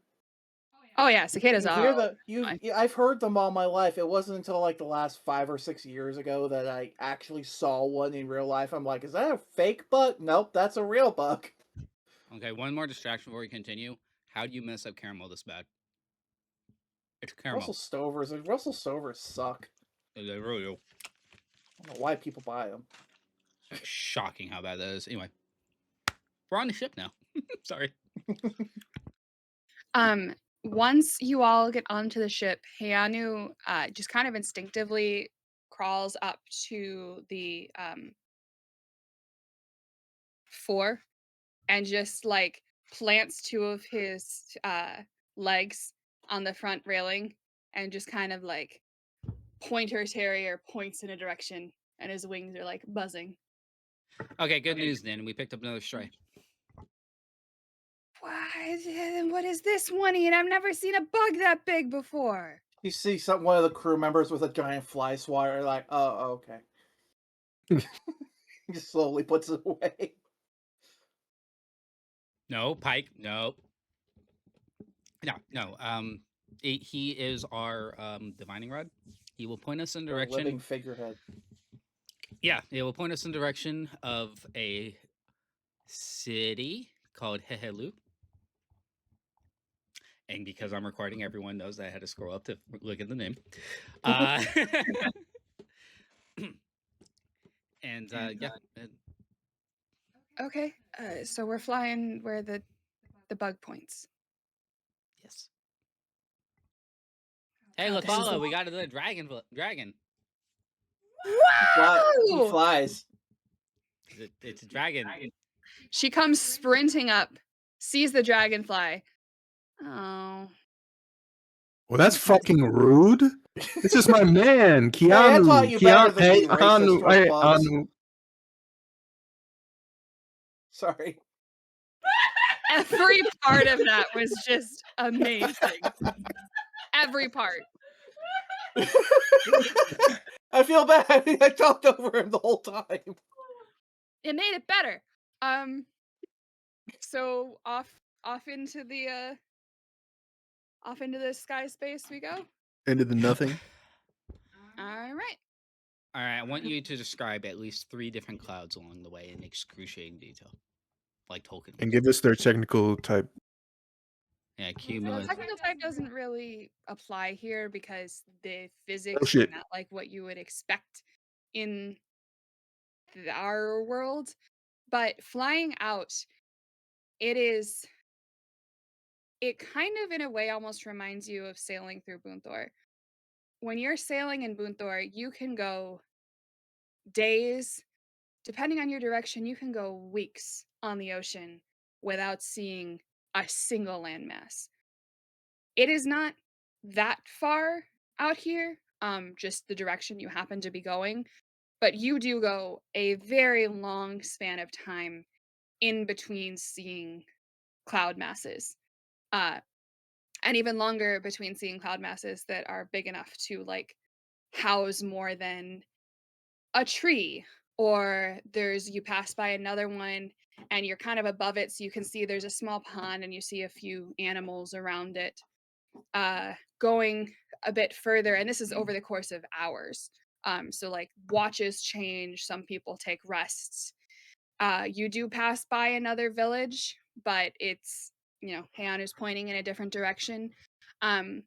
Oh yeah, cicadas You are. hear the fine. I've heard them all my life. It wasn't until like the last 5 or 6 years ago that I actually saw one in real life. I'm like, is that a fake bug? Nope, that's a real bug. okay, one more distraction before we continue. How do you mess up caramel this bad? It's caramel. Russell Stovers suck. They really do. I don't know why people buy them. Shocking how bad that is. Anyway, we're on the ship now. Sorry. Once you all get onto the ship, Heianu just kind of instinctively crawls up to the fore and just like plants two of his legs on the front railing and just kind of like pointer terrier points in a direction and his wings are like buzzing. Okay, good news then. We picked up another stray. What is this one? And I've never seen a bug that big before. You see one of the crew members with a giant fly swatter, like, oh, okay. He just slowly puts it away. No, Pike. No. He is our divining rod. He will point us in A direction. living figurehead. Yeah, it will point us in direction of a city called Hehelu. And because I'm recording, everyone knows that I had to scroll up to look at the name. Yeah. Okay, so we're flying where the bug points. Yes. Hey, Oh, look, this is follow. We got another dragon. He Wow! flies. It's a dragon. She comes sprinting up, sees the dragonfly. Oh. Well, that's fucking rude. This is my man, Keanu. I taught you better than Keanu, being racist towards bugs. Sorry. Every part of that was just amazing. Every part. I feel bad. I talked over him the whole time. It made it better. So off into the sky space we go. Into the nothing. All right. All right, I want you to describe at least 3 different clouds along the way in excruciating detail, like Tolkien. And give us their technical type. Yeah, So cumulus. technical type doesn't really apply here because the physics Oh, shit. are not like what you would expect in our world. But flying out, it kind of in a way almost reminds you of sailing through Boonthor. When you're sailing in Boonthor, you can go days depending on your direction, you can go weeks on the ocean without seeing a single landmass. It is not that far out here, just the direction you happen to be going, but you do go a very long span of time in between seeing cloud masses. Uh, and even longer between seeing cloud masses that are big enough to like house more than a tree, or there's you pass by another one and you're kind of above it so you can see there's a small pond and you see a few animals around it. Going a bit further, and this is over the course of hours, so like watches change, some people take rests. You do pass by another village, but it's, Heian is pointing in a different direction. um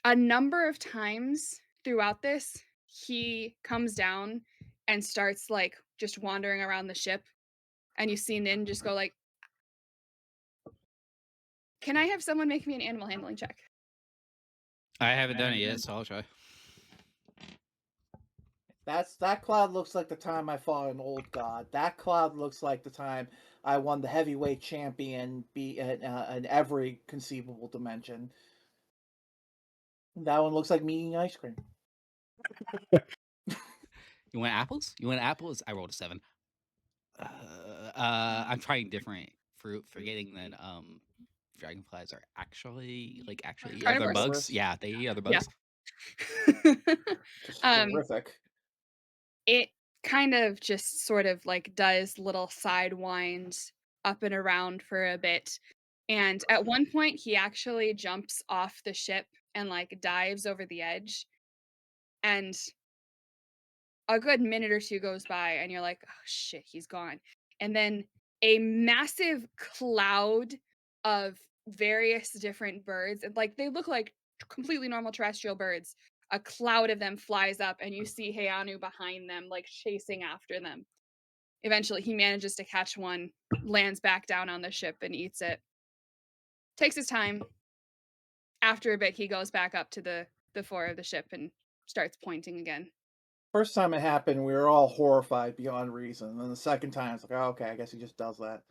a number of times throughout this, he comes down and starts like just wandering around the ship, and you see Nin just go like, "Can I have someone make me an animal handling check?" I haven't done it yet, so I'll try. That cloud looks like the time I fought an old god. That cloud looks like the time I won the heavyweight champion be in every conceivable dimension. That one looks like me eating ice cream. You want apples? You want apples? I rolled a 7. I'm trying different fruit, forgetting that dragonflies are actually eat other Carnivores. bugs. Yeah, they eat other Yeah. bugs. Just um horrific. it kind of just sort of like does little side winds up and around for a bit, and at one point he actually jumps off the ship and like dives over the edge, and a good minute or two goes by and you're like, "Oh shit, he's gone." And then a massive cloud of various different birds, and like they look like completely normal terrestrial birds. A cloud of them flies up and you see Heianu behind them like chasing after them. Eventually he manages to catch one, lands back down on the ship and eats it. Takes his time. After a bit he goes back up to the fore of the ship and starts pointing again. First time it happened, we were all horrified beyond reason. And then the second time, it's like, oh, okay, I guess he just does that.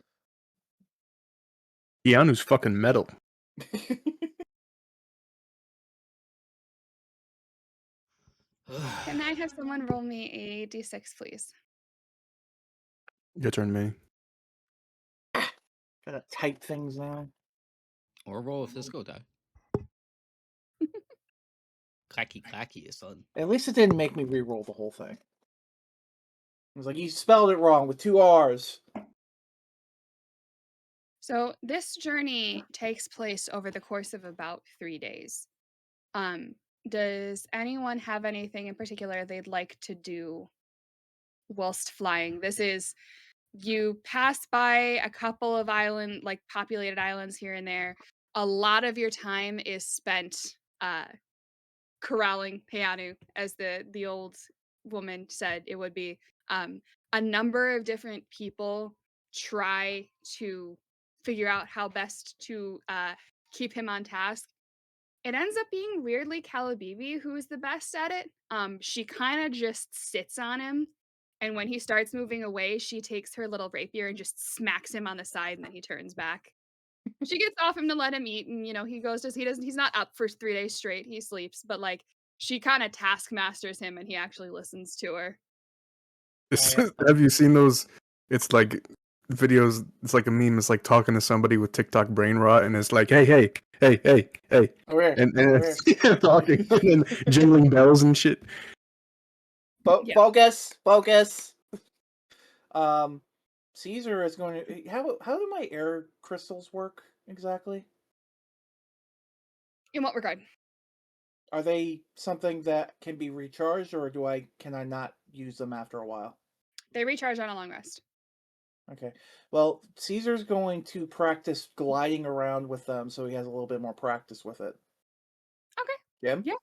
Keanu's fucking metal. Can I have someone roll me a d6, please? Your turn, me. Gotta type things now. Or roll a physical die. Clacky clacky is fun. At least it didn't make me re-roll the whole thing. It was like, you spelled it wrong with 2 R's. So this journey takes place over the course of about 3 days. Um, does anyone have anything in particular they'd like to do whilst flying? This is you pass by a couple of like populated islands here and there. A lot of your time is spent uh corralling Peanu, as the old woman said it would be. Um, a number of different people try to figure out how best to keep him on task. It ends up being weirdly Calabibi who is the best at it. She kind of just sits on him, and when he starts moving away, she takes her little rapier and just smacks him on the side, and then he turns back. She gets off him to let him eat, and he goes to he's not up for 3 days straight. He sleeps, but like she kind of taskmasters him and he actually listens to her. Yeah. Have you seen those? It's like videos. It's like a meme. It's like talking to somebody with TikTok brain rot, and it's like, hey, hey, hey, hey, hey, Over here. and Over it's talking and then jingling bells and shit. Yeah. Focus. Focus. Caesar is going to. How do my air crystals work exactly? In what regard? Are they something that can be recharged, or can I not use them after a while? They recharge on a long rest. Okay. Well, Caesar's going to practice gliding around with them, so he has a little bit more practice with it. Okay. Jim? Yeah.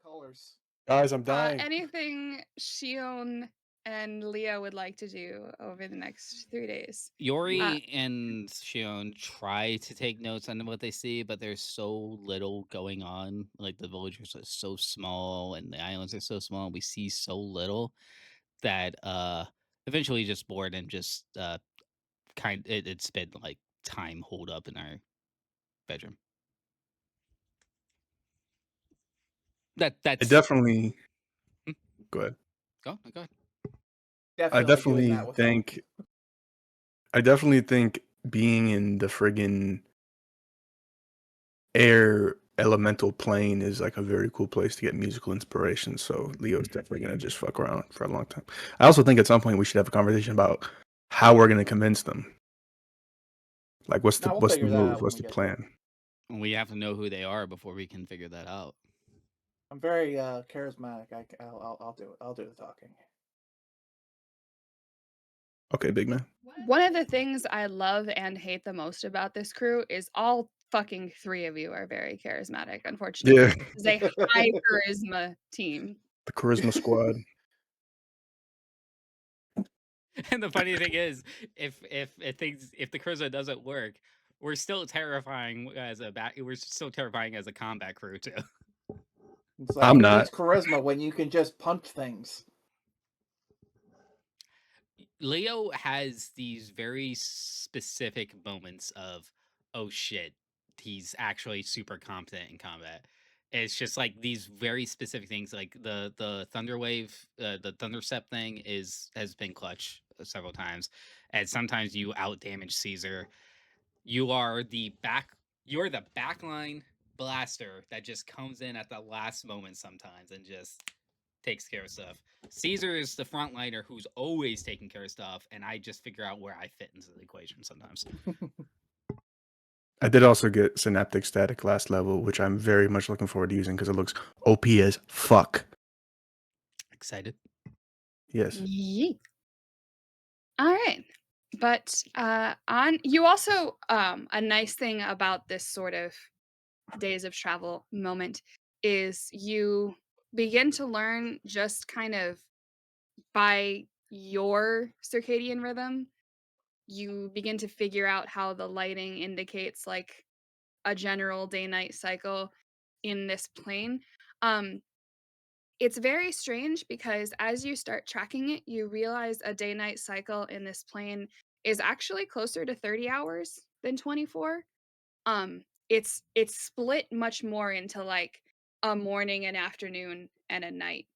Colors. Guys, I'm dying. Anything Shion and Leah would like to do over the next 3 days? Yori and Shion try to take notes on what they see, but there's so little going on. Like the villagers are so small and the islands are so small, we see so little that eventually just bored and just it spent like time holed up in our bedroom. I That's definitely hmm, go ahead. go ahead. I Definitely doing definitely that with them. think I definitely think being in the friggin' air elemental plane is like a very cool place to get musical inspiration. So Leo's definitely gonna just fuck around for a long time. I also think at some point we should have a conversation about how we're gonna convince them. Like Now we'll what's the figure that move? out when What's we the get there. plan? We have to know who they are before we can figure that out. I'm very charismatic. I'll do it. I'll do the talking. Okay, big man. One of the things I love and hate the most about this crew is all fucking 3 of you are very charismatic, unfortunately. Yeah, This is a high charisma team. the charisma squad. And the funny thing is, if the charisma doesn't work, we're still terrifying as a back. We're still terrifying as a combat crew too. It's like, I'm who not. needs charisma when you can just punch things? Leo has these very specific moments of, oh shit, he's actually super competent in combat. It's just like these very specific things, like the thunder wave, the thunderstep thing has been clutch several times, and sometimes you out damage Caesar. You are the back, you're the backline blaster that just comes in at the last moment sometimes and just takes care of stuff. Caesar is the frontliner who's always taking care of stuff, and I just figure out where I fit into the equation sometimes. I did also get synaptic static last level, which I'm very much looking forward to using because it looks OP as fuck. Excited. Yes. Yeet. All right. But on you also a nice thing about this sort of days of travel moment is you begin to learn just kind of by your circadian rhythm, you begin to figure out how the lighting indicates like a general day night cycle in this plane. Um, it's very strange because as you start tracking it, you realize a day night cycle in this plane is actually closer to 30 hours than 24. It's split much more into like a morning, an afternoon, and a night.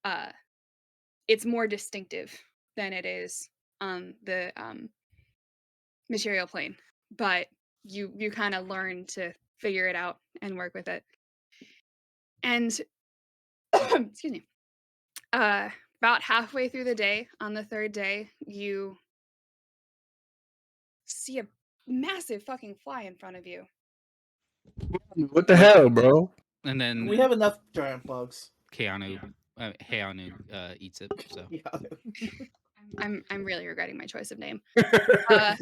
Uh, it's more distinctive than it is on the material plane, but you kind of learn to figure it out and work with it. And excuse me. Uh, about halfway through the day, on the third day, you see a massive fucking fly in front of you. What the hell, bro? And then We have enough giant bugs. Keanu eats it. So Yeah. I'm really regretting my choice of name. Uh,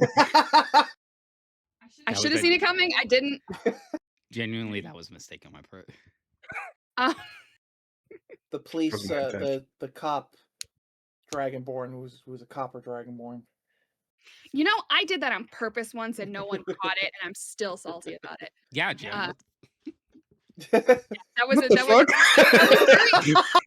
I That should was have a- seen it coming. I didn't. genuinely, that was a mistake on my part. Uh, the police, Wasn't my intention. the cop dragonborn who's a copper dragonborn. you know, I did that on purpose once, and no one caught it, and I'm still salty about it. Yeah, Jim. Uh, That's that was What a, the that was that was during fuck?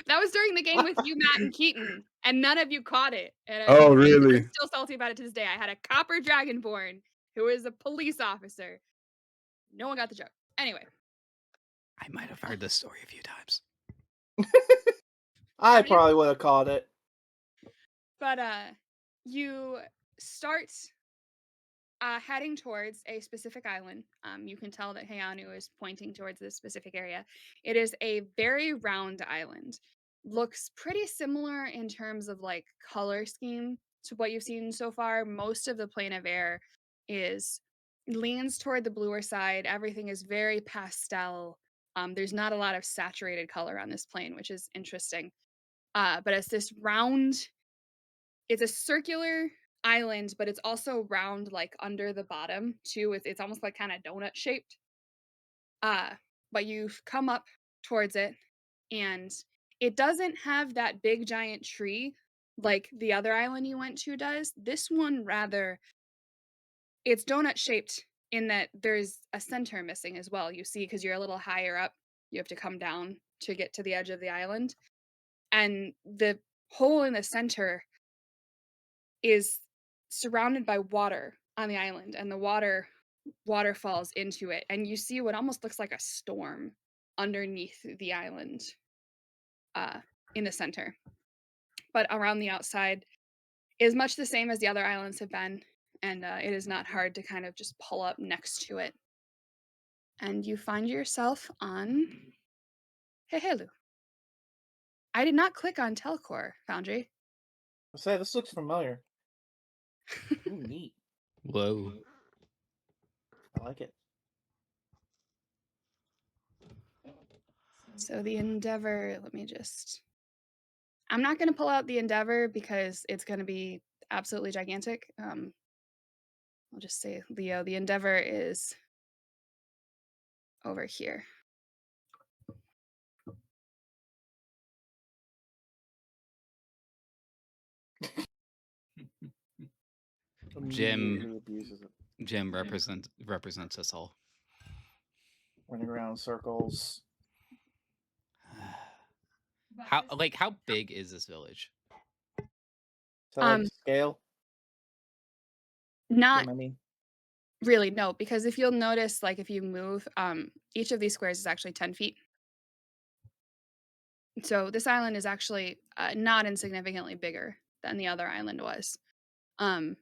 that was during the game with you, Matt, and Keaton, and none of you caught it. And Oh, I'm really? still salty about it to this day. I had a copper dragonborn who is a police officer. No one got the joke. Anyway, I might have heard this story a few times. I probably would have caught it. but you start heading towards a specific island. You can tell that Heianu is pointing towards this specific area. It is a very round island. Looks pretty similar in terms of like color scheme to what you've seen so far. Most of the plane of air is leans toward the bluer side. Everything is very pastel. There's not a lot of saturated color on this plane, which is interesting. But it's this round, it's a circular island, but it's also round like under the bottom too. It's almost like kind of donut shaped. Uh, but you've come up towards it and it doesn't have that big giant tree like the other island you went to does. This one rather it's donut shaped in that there's a center missing as well. You see, because you're a little higher up, you have to come down to get to the edge of the island. And the hole in the center is surrounded by water on the island, and the water falls into it, and you see what almost looks like a storm underneath the island, uh, in the center. But around the outside is much the same as the other islands have been, and it is not hard to kind of just pull up next to it. And you find yourself on Hehelu. I did not click on Telcor, Foundry. I say this looks familiar. Ooh, neat. Whoa. I like it. So the Endeavor, let me just. I'm not going to pull out the Endeavor because it's going to be absolutely gigantic. I'll just say Leo. The Endeavor is over here. Immediately abuses it. Jim represents us all. Running around in circles. How big is this village? Is that like scale? Not Many? really, no, because if you'll notice, like if you move, each of these squares is actually 10 feet. So this island is actually not insignificantly bigger than the other island was. Um,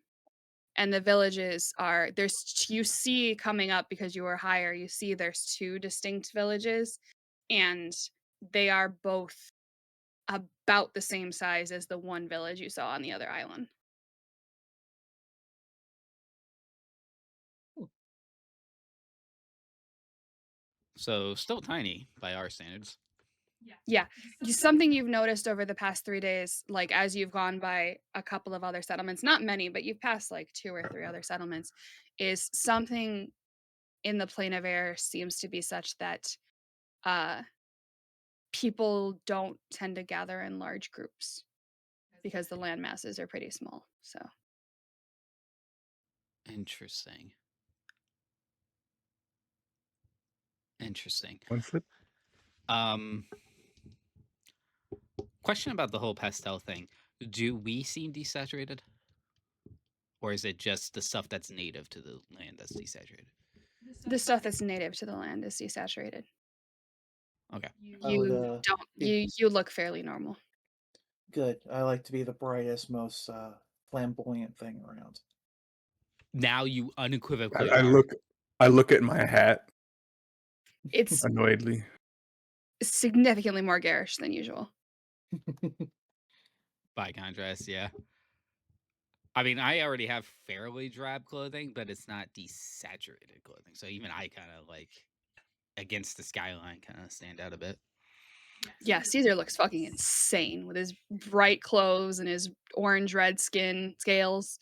and the villages are you see coming up because you were higher, you see there's two distinct villages, and they are both about the same size as the one village you saw on the other island. So still tiny by our standards. Yeah. Something you've noticed over the past 3 days, like as you've gone by a couple of other settlements, not many, but you've passed like 2 or 3 other settlements, is something in the plane of air seems to be such that uh people don't tend to gather in large groups because the land masses are pretty small. So Interesting. Interesting. One flip. Um, question about the whole pastel thing. Do we seem desaturated? Or is it just the stuff that's native to the land that's desaturated? the stuff that's native to the land is desaturated. Okay. I would, You don't be- you look fairly normal. Good. I like to be the brightest, most flamboyant thing around. Now you unequivocally I are. look at my hat It's annoyedly. significantly more garish than usual. By contrast, yeah. I mean, I already have fairly drab clothing, but it's not desaturated clothing. So even I kind of like against the skyline kind of stand out a bit. Yeah, Caesar looks fucking insane with his bright clothes and his orange red skin scales.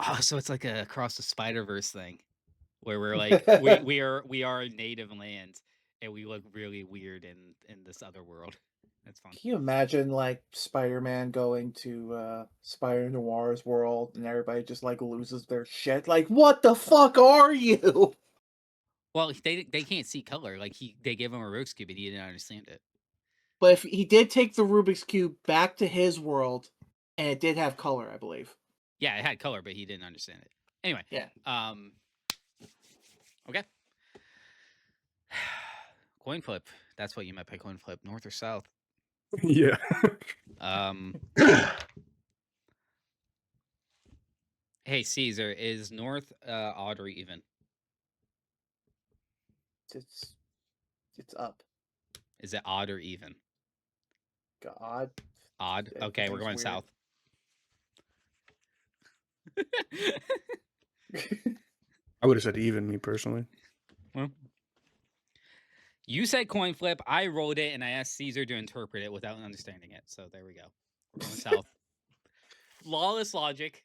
Oh, so it's like a across the Spider-Verse thing where we're like we are native land and we look really weird in this other world. That's fun. Can you imagine like Spider-Man going to Spider Noir's world and everybody just like loses their shit? Like, what the fuck are you? Well, they can't see color. Like they gave him a Rubik's cube and he didn't understand it. But if he did take the Rubik's Cube back to his world, and it did have color, I believe. Yeah, it had color, but he didn't understand it. Anyway, Yeah. Okay. Coin flip. That's what you meant by coin flip. North or south? Yeah. Hey Caesar, is north odd or even? It's up. Is it odd or even? God. Odd. Okay, we're going Everything's south. I would have said even, me personally. Well, you said coin flip. I rolled it, and I asked Caesar to interpret it without understanding it. So there we go. We're going south. Flawless logic.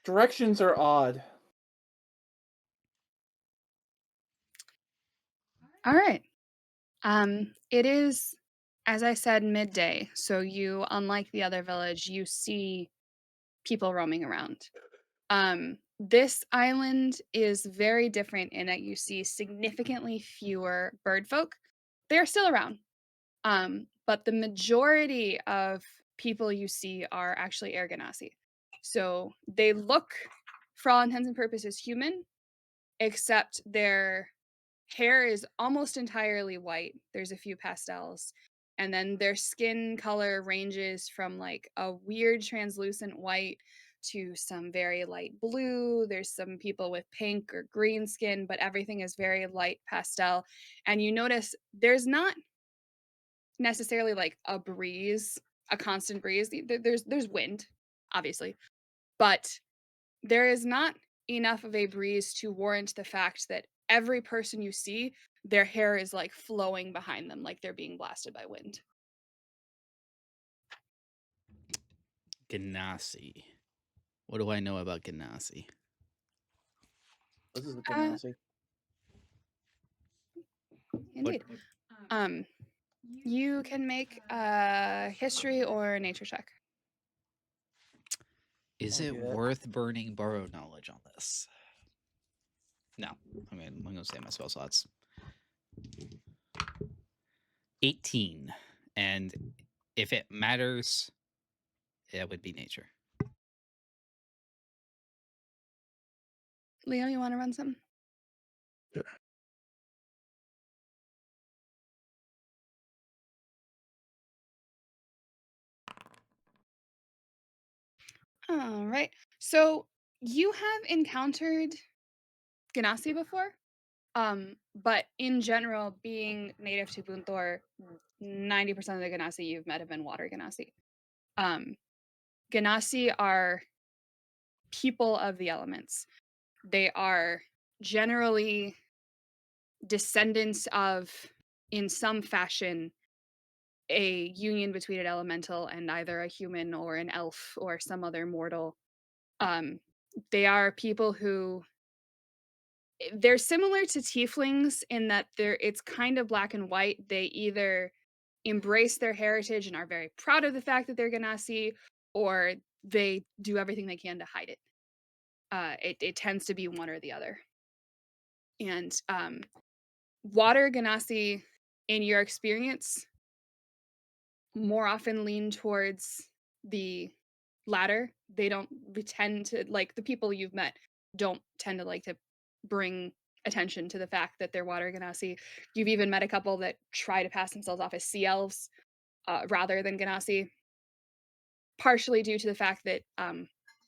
Directions are odd. All right. It is, as I said, midday. So you, unlike the other village, you see people roaming around. This island is very different in that you see significantly fewer bird folk. They're still around. but the majority of people you see are actually air Ganassi. So they look, for all intents and purposes, human, except their hair is almost entirely white. There's a few pastels. And then their skin color ranges from like a weird translucent white to some very light blue. There's some people with pink or green skin, but everything is very light pastel. And you notice there's not necessarily like a breeze, a constant breeze. There's wind, obviously, but there is not enough of a breeze to warrant the fact that every person you see, their hair is like flowing behind them, like they're being blasted by wind. Ganassi. What do I know about Ganassi? This is a Uh, Ganassi. Indeed. Um, you can make a history or nature check. Is I'll it do that. worth burning borrowed knowledge on this? No. I mean, I'm going to say my spell slots. 18. And if it matters, it would be nature. Leo, you want to run something? Yeah. All right. So you have encountered Ganassi before, but in general, being native to Buntor, 90% of the Ganassi you've met have been water Ganassi. Ganassi are people of the elements. They are generally descendants of, in some fashion, a union between an elemental and either a human or an elf or some other mortal. They are people who they're similar to tieflings in that it's kind of black and white. They either embrace their heritage and are very proud of the fact that they're Ganassi, or they do everything they can to hide it. It tends to be one or the other. And water Ganassi, in your experience, more often lean towards the latter. They don't tend to, like the people you've met, don't tend to like to bring attention to the fact that they're water Ganassi. You've even met a couple that try to pass themselves off as sea elves rather than Ganassi, partially due to the fact that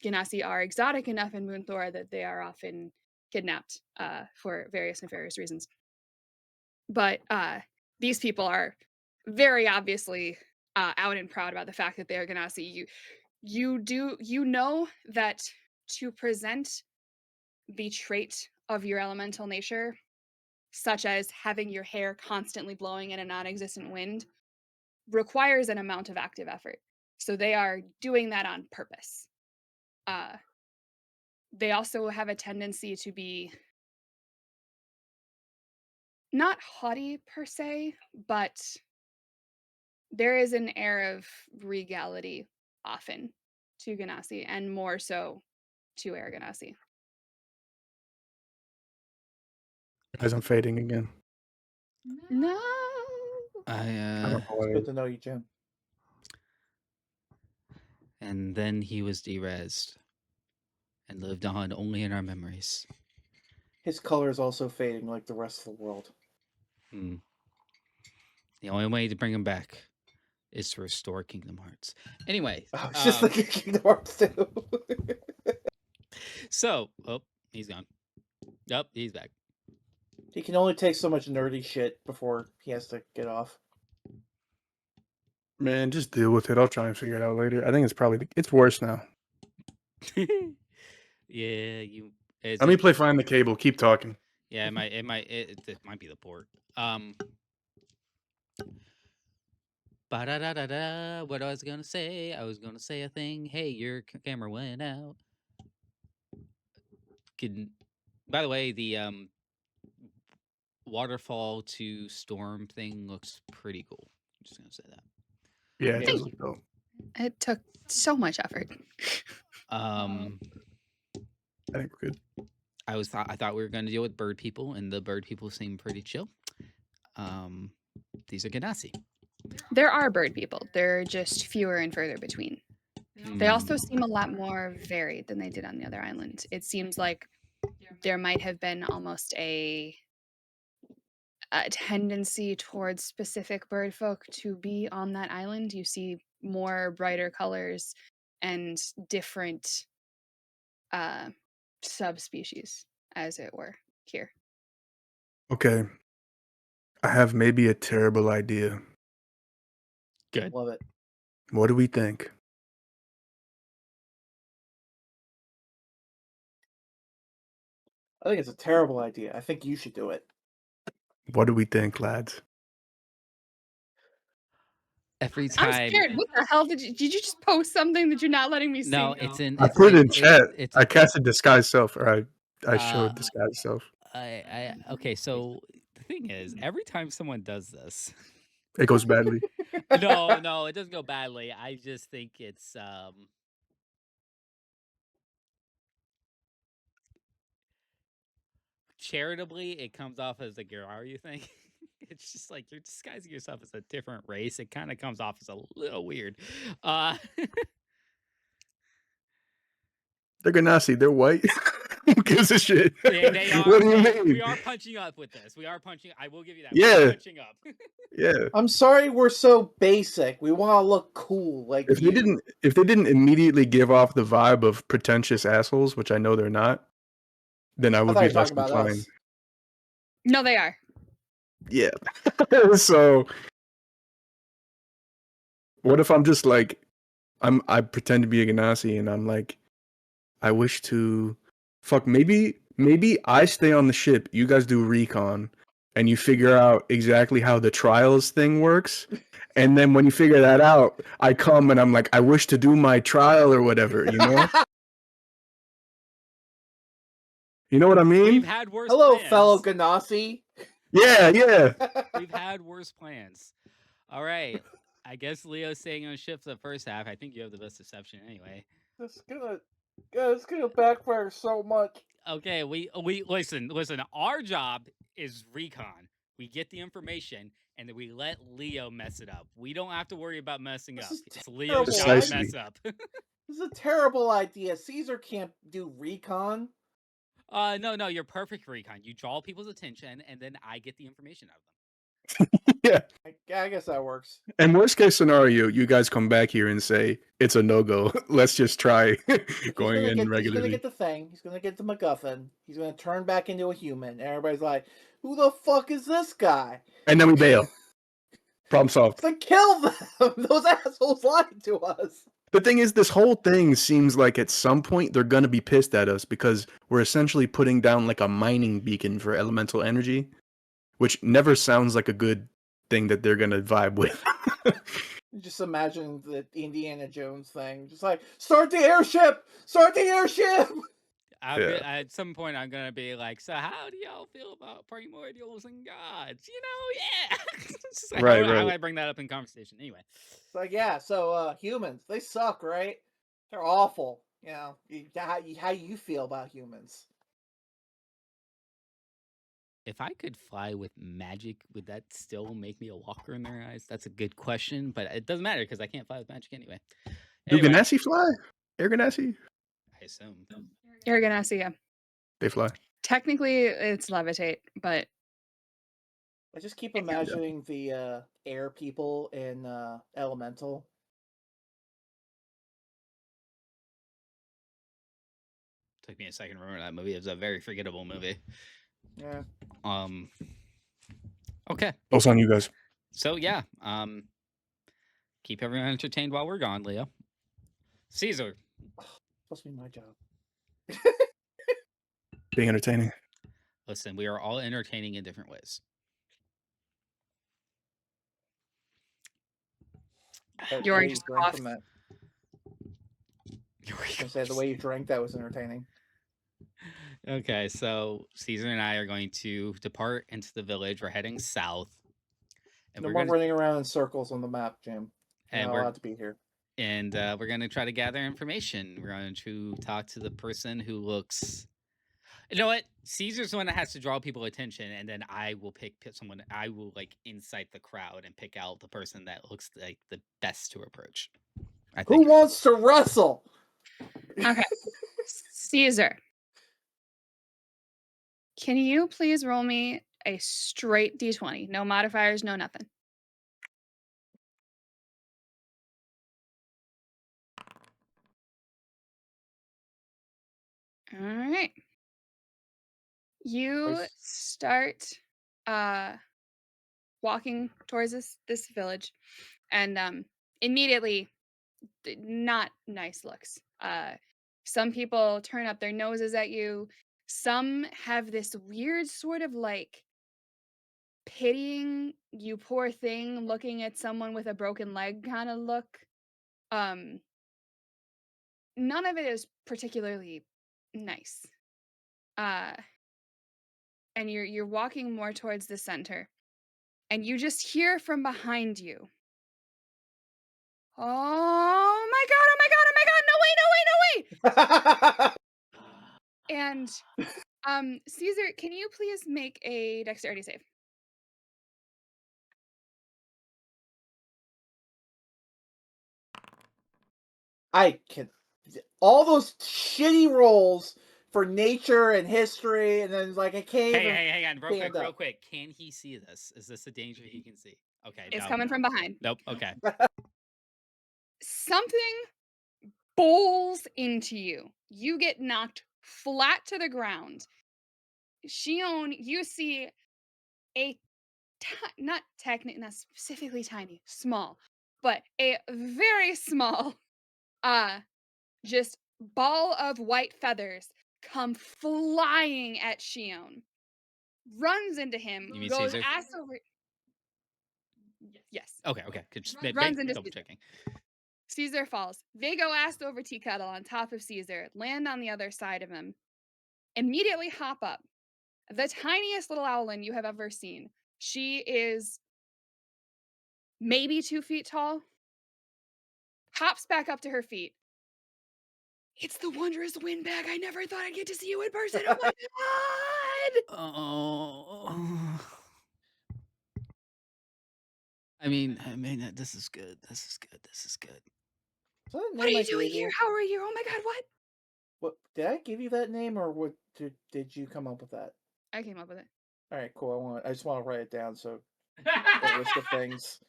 Ganassi are exotic enough in Moonthor that they are often kidnapped for various nefarious reasons. But these people are very obviously out and proud about the fact that they are Ganassi. You know that to present the trait of your elemental nature, such as having your hair constantly blowing in a non-existent wind, requires an amount of active effort. So they are doing that on purpose. They also have a tendency to be not haughty per se, but there is an air of regality often to Ganassi, and more so to Air Ganassi. As I'm fading again. No. I I don't know It's why. good to know you, Jim. And then he was derezzed and lived on only in our memories. His color is also fading like the rest of the world. Hmm. The only way to bring him back is to restore Kingdom Hearts. Anyway, I was just thinking Kingdom Hearts too. so he's gone. Yep, he's back. He can only take so much nerdy shit before he has to get off. Man, just deal with it. I'll try and figure it out later. I think it's worse now. Yeah, you. Let me play Find the Cable. Keep talking. Yeah, it might be the port. Ba-da-da-da-da. What I was gonna say? I was gonna say a thing. Hey, your camera went out. By the way, the waterfall to storm thing looks pretty cool. I'm just gonna say that. Yeah, it Yeah. does look dope. It took so much effort. I think we're good. I thought we were gonna deal with bird people, and the bird people seem pretty chill. These are Ganassi. There are bird people. They're just fewer and further between. They also seem a lot more varied than they did on the other island. It seems like there might have been almost a tendency towards specific bird folk to be on that island. You see more brighter colors and different uh, subspecies, as it were, here. Okay. I have maybe a terrible idea. Good. Love it. What do we think? I think it's a terrible idea. I think you should do it. What do we think, lads? Every I'm time. scared. What the hell did you just post something that you're not letting me see? No, it's in. I It's put it in. in chat. It's. I casted disguise self, or I Uh, showed disguise self. Okay. So the thing is, every time someone does this, It goes badly. no, it doesn't go badly. I just think it's charitably, it comes off as a Giraru thing. It's just like you're disguising yourself as a different race. It kind of comes off as a little weird. Uh, They're Ganassi. They're white. Who gives a shit? they are. What do you We mean? are punching up with this. We are punching. I will give you that. Yeah. We're punching up. Yeah. I'm sorry we're so basic. We want to look cool like If you. they didn't immediately give off the vibe of pretentious assholes, which I know they're not, then I I would thought be you were less talking than about fine. us. No, they are. Yeah. So what if I'm just like I pretend to be a Ganassi and I'm like, I wish to maybe I stay on the ship, you guys do recon, and you figure out exactly how the trials thing works. And then when you figure that out, I come and I'm like, I wish to do my trial or whatever, you know? You know what I We've mean? had worse. Hello, plans. fellow Ganassi. Yeah. We've had worse plans. All right. I guess Leo's staying on ship for the first half. I think you have the best deception anyway. It's gonna backfire so much. Okay, we listen. Our job is recon. We get the information and then we let Leo mess it up. We don't have to worry about messing This up. is It's Leo's job to Precisely. mess up. This is a terrible idea. Caesar can't do recon. No, you're perfect for recon. You draw people's attention and then I get the information out of them. Yeah. I guess that works. And worst case scenario, you guys come back here and say it's a no-go. Let's just try going in He's gonna regularly. get the thing. He's gonna get the MacGuffin. He's gonna turn back into a human. And everybody's like, "Who the fuck is this guy?" And then we bail. Problem solved. It's like, kill them. Those assholes lied to us. The thing is, this whole thing seems like at some point they're gonna be pissed at us because we're essentially putting down like a mining beacon for elemental energy, which never sounds like a good thing that they're gonna vibe with. Just imagine the Indiana Jones thing. Just like, start the airship! Start the airship! At some point, I'm gonna be like, "So, how do y'all feel about primordials and gods?" Yeah. It's just like, Right, how do right. I bring that up in conversation? Anyway, It's like, yeah, so humans, they suck, right? They're awful. You know, how you feel about humans? if I could fly with magic, would that still make me a walker in their eyes? That's a good question, but it doesn't matter because I can't fly with magic anyway. Do Anyway, Ganassi fly? Air Ganassi? I assume. You're gonna see him. They fly. Technically, it's levitate, but I just keep imagining the air people in Elemental. Took me a second to remember that movie. It was a very forgettable movie. Yeah. Okay. Both on you guys. So yeah. Keep everyone entertained while we're gone, Leo. Caesar. Supposed to be my job. Being entertaining. Listen, we are all entertaining in different ways. You're The way just drank off. from that. I was gonna say the way you drank that was entertaining. Okay, so Caesar and I are going to depart into the village. We're heading south. And No we're more gonna running around in circles on the map, Jim. You're and not we're allowed to be here. and we're gonna try to gather information. We're going to talk to the person who looks You know what? Caesar's the one that has to draw people attention, and then I will pick someone. I will like incite the crowd and pick out the person that looks like the best to approach. I Who think. wants to wrestle? Okay. Caesar, can you please roll me a straight d20? No modifiers, no nothing. All right. You start walking towards this village, and immediately not nice looks. Some people turn up their noses at you. Some have this weird sort of like pitying, you poor thing, looking at someone with a broken leg kind of look. Um, None of it is particularly nice. Uh, and you're walking more towards the center, and you just hear from behind you. Oh my god! Oh my god! Oh my god! No way! No way! No way! And Caesar, can you please make a dexterity save? I can. All those shitty rolls for nature and history, and then like I can't Hey, even hey, hang on, real quick, stand real up. quick. Can he see this? Is this a danger he can see? Okay, It's no. coming from behind. Nope. Okay. Something bowls into you. You get knocked flat to the ground. Shion, you see a not technically, not specifically tiny, small, but a very small, uh, just ball of white feathers come flying at Shion. Runs into him, You mean goes Caesar? ass over. Yes, Okay, okay. Good. Just runs into double Caesar. checking. Caesar falls. They go ass over tea kettle on top of Caesar, land on the other side of him, immediately hop up. The tiniest little owlin you have ever seen. She is maybe 2 feet tall. Hops back up to her feet. It's the wondrous windbag. I never thought I'd get to see you in person. Oh my god! Oh. I mean, this is good. This is good. This is good. Is that a What are name I you doing gave here? you? How are you? Oh my god, what? What did I give you that name, or what did you come up with that? I came up with it. All right, cool. I just want to write it down. So a list of things.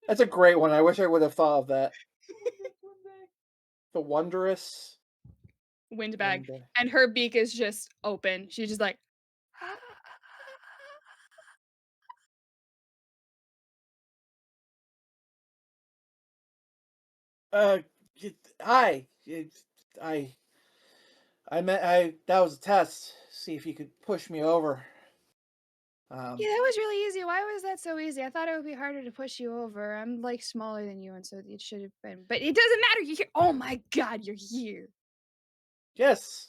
That's a great one. I wish I would have thought of that. The wondrous Windbag. windbag. And her beak is just open. She's just like, Uh, hi. I I that was a test. See if you could push me over. yeah, that was really easy. Why was that so easy? I thought it would be harder to push you over. I'm like smaller than you, and so it should have been. But it doesn't matter. You're here. Oh my god, you're here. Yes,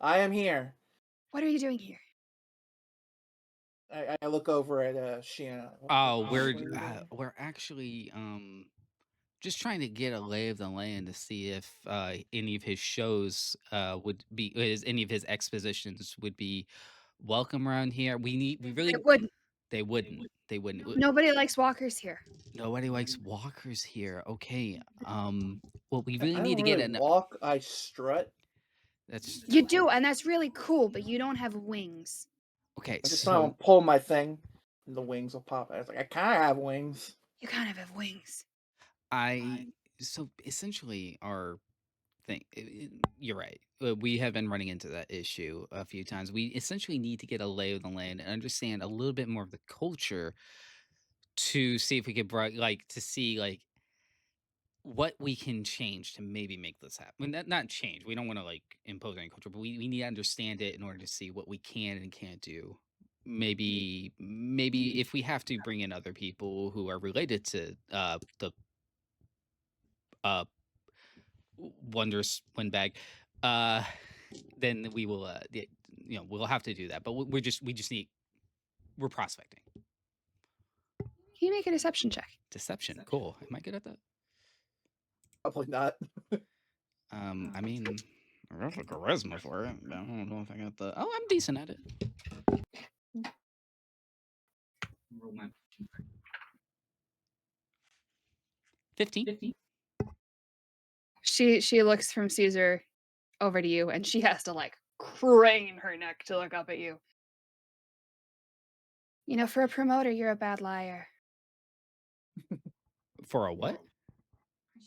I am here. What are you doing here? I look over at Shiana. Oh, What are you doing here? we're actually just trying to get a lay of the land to see if any of his shows would be any of his expositions would be welcome around here. We really It wouldn't. they wouldn't. Nobody likes walkers here. Nobody likes walkers here. Okay. Well, we I really need don't to get really an walk. I strut. that's You do, and that's really cool, but you don't have wings. okay. I just So want to pull my thing, and the wings will pop out. I was like, I kind of have wings. You kind of have wings. I so essentially our thing. You're right. We have been running into that issue a few times. We essentially need to get a lay of the land and understand a little bit more of the culture to see if we could like to see like what we can change to maybe make this happen. Not change. We don't want to like impose any culture, but we need to understand it in order to see what we can and can't do. Maybe if we have to bring in other people who are related to the uh wondrous windbag, uh then we will we'll have to do that. But we just need we're prospecting. Can you make a deception check? Deception. Cool. Am I good at that? Probably not. I mean, I got the charisma for it, but I don't know if I got the. Oh, I'm decent at it. Roll my 15. 15. She looks from Caesar over to you, and she has to like crane her neck to look up at you. You know, for a promoter, you're a bad liar. For a what?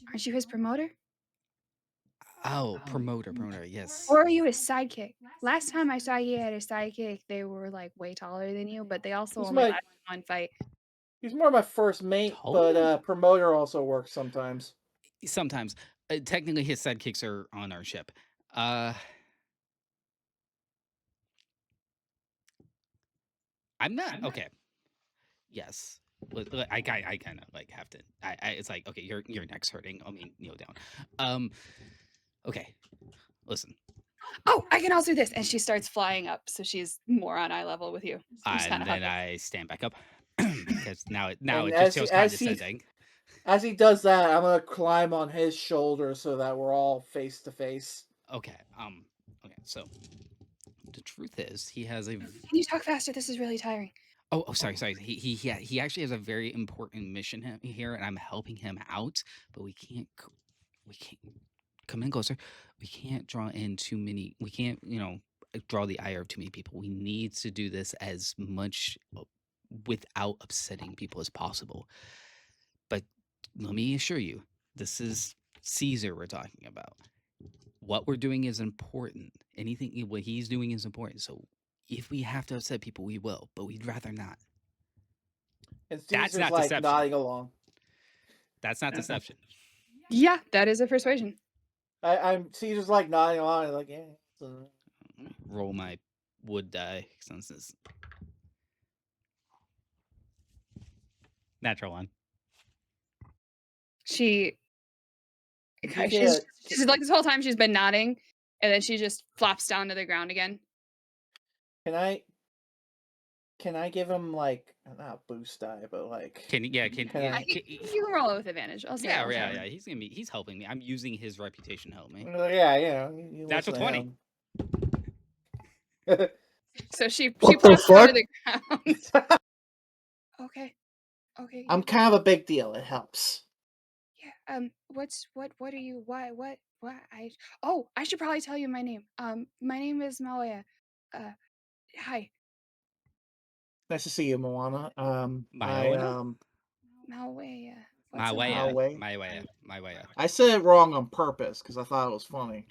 Aren't you his promoter? Oh, promoter. Yes. Or are you his sidekick? Last time I saw you had a sidekick, they were like way taller than you, but they also He's only my lasted one fight. he's more my first mate, but Taller? promoter also works sometimes. Sometimes. Technically, his sidekicks are on our ship. Uh, I'm not okay. Yes. I kind of like have to. It's like okay, your neck's hurting. I mean, kneel down. Okay. Listen. Oh, I can also do this, and she starts flying up, so she's more on eye level with you. I'm just kind And of then hugging. I stand back up because now And it just feels as he condescending. as he does that, I'm gonna climb on his shoulder so that we're all face to face. Okay. Okay. So the truth is, he has a. Can you talk faster? This is really tiring. Sorry. He actually has a very important mission here, and I'm helping him out. But we can't come in closer. We can't draw in too many. We can't draw the ire of too many people. We need to do this as much without upsetting people as possible. But let me assure you, this is Caesar we're talking about. What we're doing is important. What he's doing is important. So if we have to upset people, we will, but we'd rather not. And That's Caesar's not like deception. nodding along. That's not deception. Yeah, that is a persuasion. I'm Caesar's like nodding along, like yeah. Roll my wood die since it's natural one. She's Yeah, like this whole time she's been nodding, and then she just flops down to the ground again. can I give him like not boost die, but like Can You can roll it with advantage. I'll say that. yeah. He's helping me. I'm using his reputation to help me. Yeah, you Natural listen to 20. him. So she What the plops down to fuck? the ground. Okay. I'm kind of a big deal. It helps. Yeah. What are you? What? I should probably tell you my name. My name is Malaya. Hi, Nice to see you, Moana. Maiona? Malaya. My What's a way. Malway. My way. I said it wrong on purpose because I thought it was funny.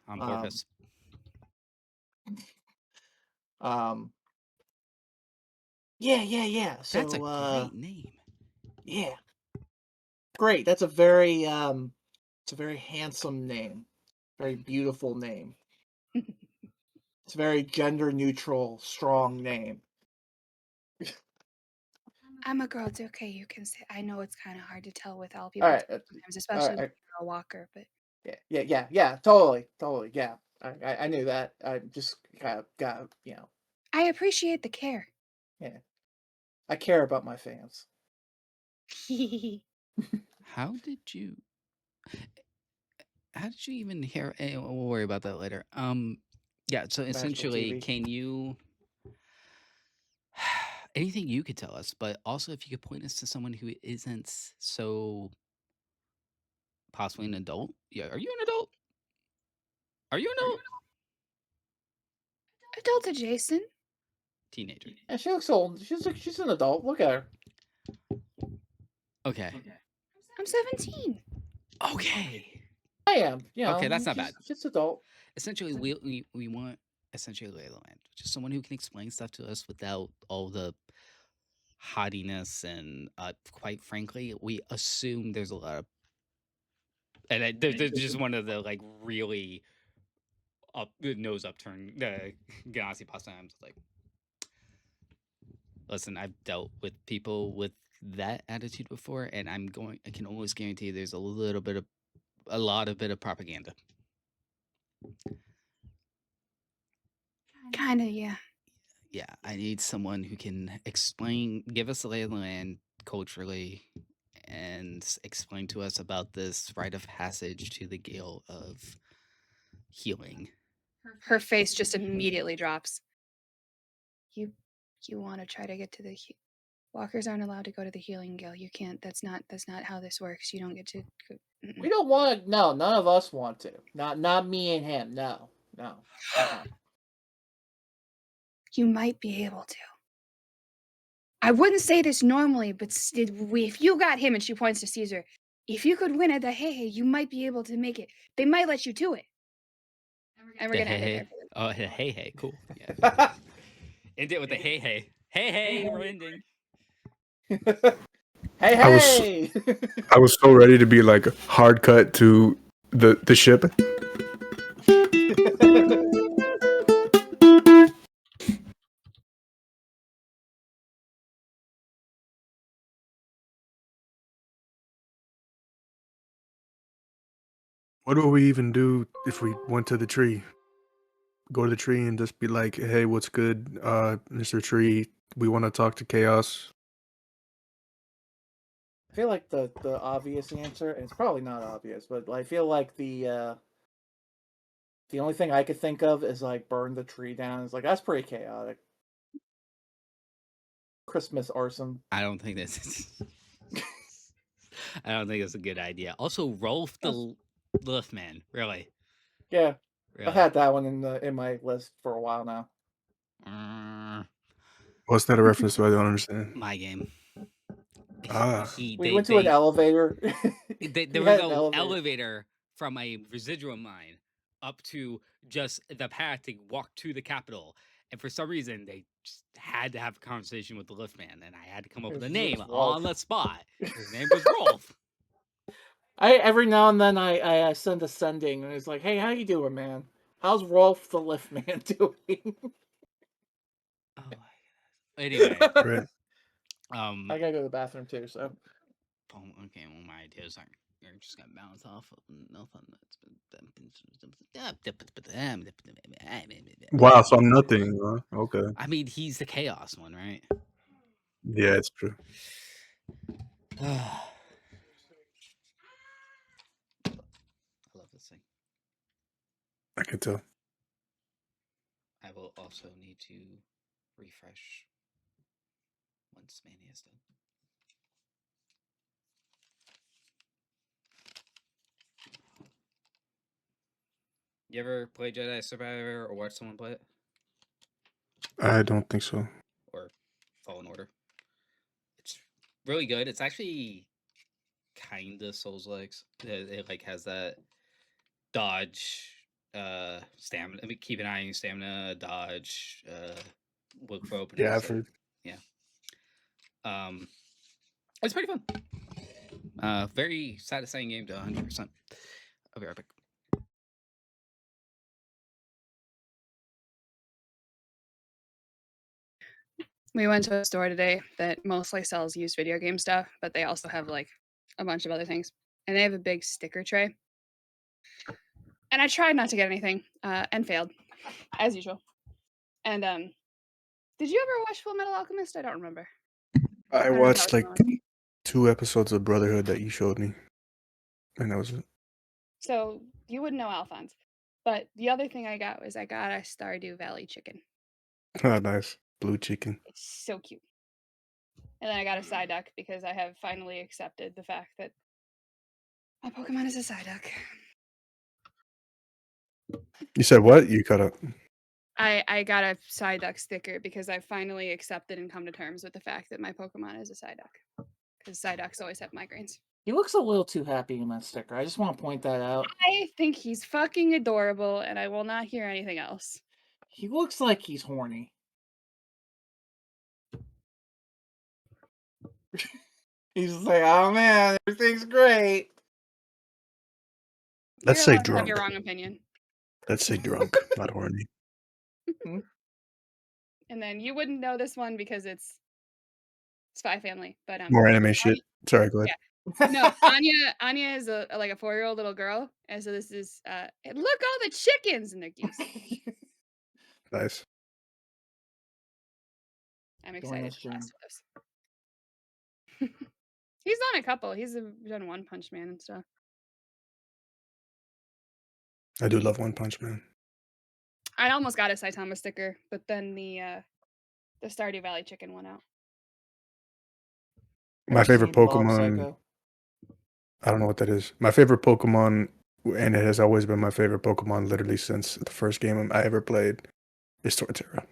On purpose. Yeah. So That's a great name. yeah, great. That's a very it's a very handsome name, very beautiful name. It's a very gender neutral, strong name. I'm a girl. It's okay. You can say. I know it's kind of hard to tell with all people All right, sometimes, all especially when right. you're a walker. But Yeah. Totally. Yeah. I knew that. I just got I appreciate the care. yeah. I care about my fans. How did you even hear we'll worry about that later. Yeah, so Magical essentially, TV. can you anything you could tell us, but also if you could point us to someone who isn't so possibly an adult. Yeah, are you an adult? Are you an adult? Adult adjacent. Teenager. And she looks old. She's an adult. Look at her. Okay. I'm 17. Okay. I am. Okay, that's not bad. She's adult. Essentially, we want essentially lay of the land, just someone who can explain stuff to us without all the haughtiness and quite frankly, we assume there's a lot of there's just one of the like really up nose upturn Ganassi pastimes. Like, listen, I've dealt with people with that attitude before, and I can almost guarantee there's a lot of propaganda. Kinda, yeah. Yeah, I need someone who can give us the lay of the land culturally, and explain to us about this rite of passage to the Gale of healing. Her face just immediately drops. You want to try to get to the walkers aren't allowed to go to the healing guild. You can't. That's not how this works. You don't get to. We don't want to. No, none of us want to. Not me and him. No. You might be able to. I wouldn't say this normally, but if you got him, and she points to Caesar, if you could win at the hey, you might be able to make it. They might let you do it. And we're The gonna end it there. Oh, hey, cool. Yeah. End it with the hey, we're ending. Hey. I was so ready to be like hard cut to the ship. What would we even do if we went to the tree? Go to the tree and just be like, "Hey, what's good, Mr. Tree? We want to talk to Chaos." I feel like the obvious answer, and it's probably not obvious, but I feel like the only thing I could think of is like burn the tree down. It's like that's pretty chaotic. Christmas arson. I don't think that's. I don't think that's a good idea. Also, Rolf the Liftman, really. Yeah, Really. I've had that one in my list for a while now. What's that a reference to? I don't understand. My game. We went to an elevator. There was no elevator from a residual mine up to just the path to walk to the Capitol. And for some reason, they just had to have a conversation with the liftman, and I had to come up with a name on the spot. His name was Rolf. Every now and then I send a sending, and it's like, hey, how you doing, man? How's Rolf the liftman doing? Oh my goodness. Anyway, Right. I gotta go to the bathroom too, so. Okay, well, my ideas aren't. You're just gonna bounce off of nothing. Wow, so I'm nothing. Okay. I mean, he's the chaos one, right? Yeah, it's true. I love this thing. I can tell. I will also need to refresh once Mania is done. You ever play Jedi Survivor or watch someone play it? I don't think so. Or Fallen Order? It's really good. It's actually kind of Souls-like. It like has that dodge, stamina. I mean, keep an eye on your stamina, dodge, look for openings. Yeah, I've heard. Yeah. It's pretty fun. Very satisfying game to 100%. I'll be right back. We went to a store today that mostly sells used video game stuff, but they also have like a bunch of other things. And they have a big sticker tray. And I tried not to get anything, and failed, as usual. And did you ever watch Full Metal Alchemist? I don't remember. I don't know if watched that was like one. 2 episodes of Brotherhood that you showed me, and that was it. So you wouldn't know Alphonse. But the other thing I got was I got a Stardew Valley chicken. Ah, nice. Blue chicken. It's so cute. And then I got a Psyduck because I have finally accepted the fact that my Pokemon is a Psyduck. You said what? You cut up. I got a Psyduck sticker because I finally accepted and come to terms with the fact that my Pokemon is a Psyduck. Because Psyducks always have migraines. He looks a little too happy in that sticker. I just want to point that out. I think he's fucking adorable, and I will not hear anything else. He looks like he's horny. He's just like, oh man, everything's great. Let's You're say allowed to have drunk. your wrong opinion. Let's say drunk, not horny. And then you wouldn't know this one because it's Spy Family, but More anime shit. Sorry, go ahead. yeah. No, Anya is a 4-year-old little girl, and so this is look all the chickens and they're geese. Nice. I'm Join excited us, for Jim. Last of Us. He's done a couple. He's done One Punch Man and stuff. I do love One Punch Man. I almost got a Saitama sticker, but then the Stardew Valley chicken went out. My Ever favorite seen Mob Pokemon. Psycho? I don't know what that is. My favorite Pokemon, and it has always been my favorite Pokemon literally since the first game I ever played, is Torterra.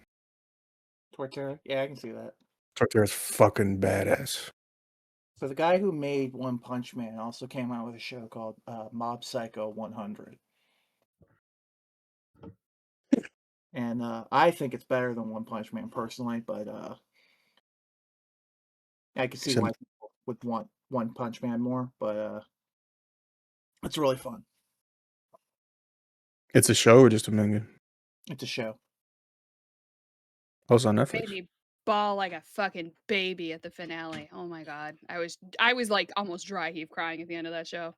Torterra? Yeah, I can see that. Torterra's fucking badass. So the guy who made One Punch Man also came out with a show called Mob Psycho 100. And I think it's better than One Punch Man personally, but I can see why Except people would want One Punch Man more, but it's really fun. it's a show or just a manga? It's a show. Oh, it's on Netflix. Made me bawl like a fucking baby at the finale. Oh my god. I was like almost dry heave crying at the end of that show.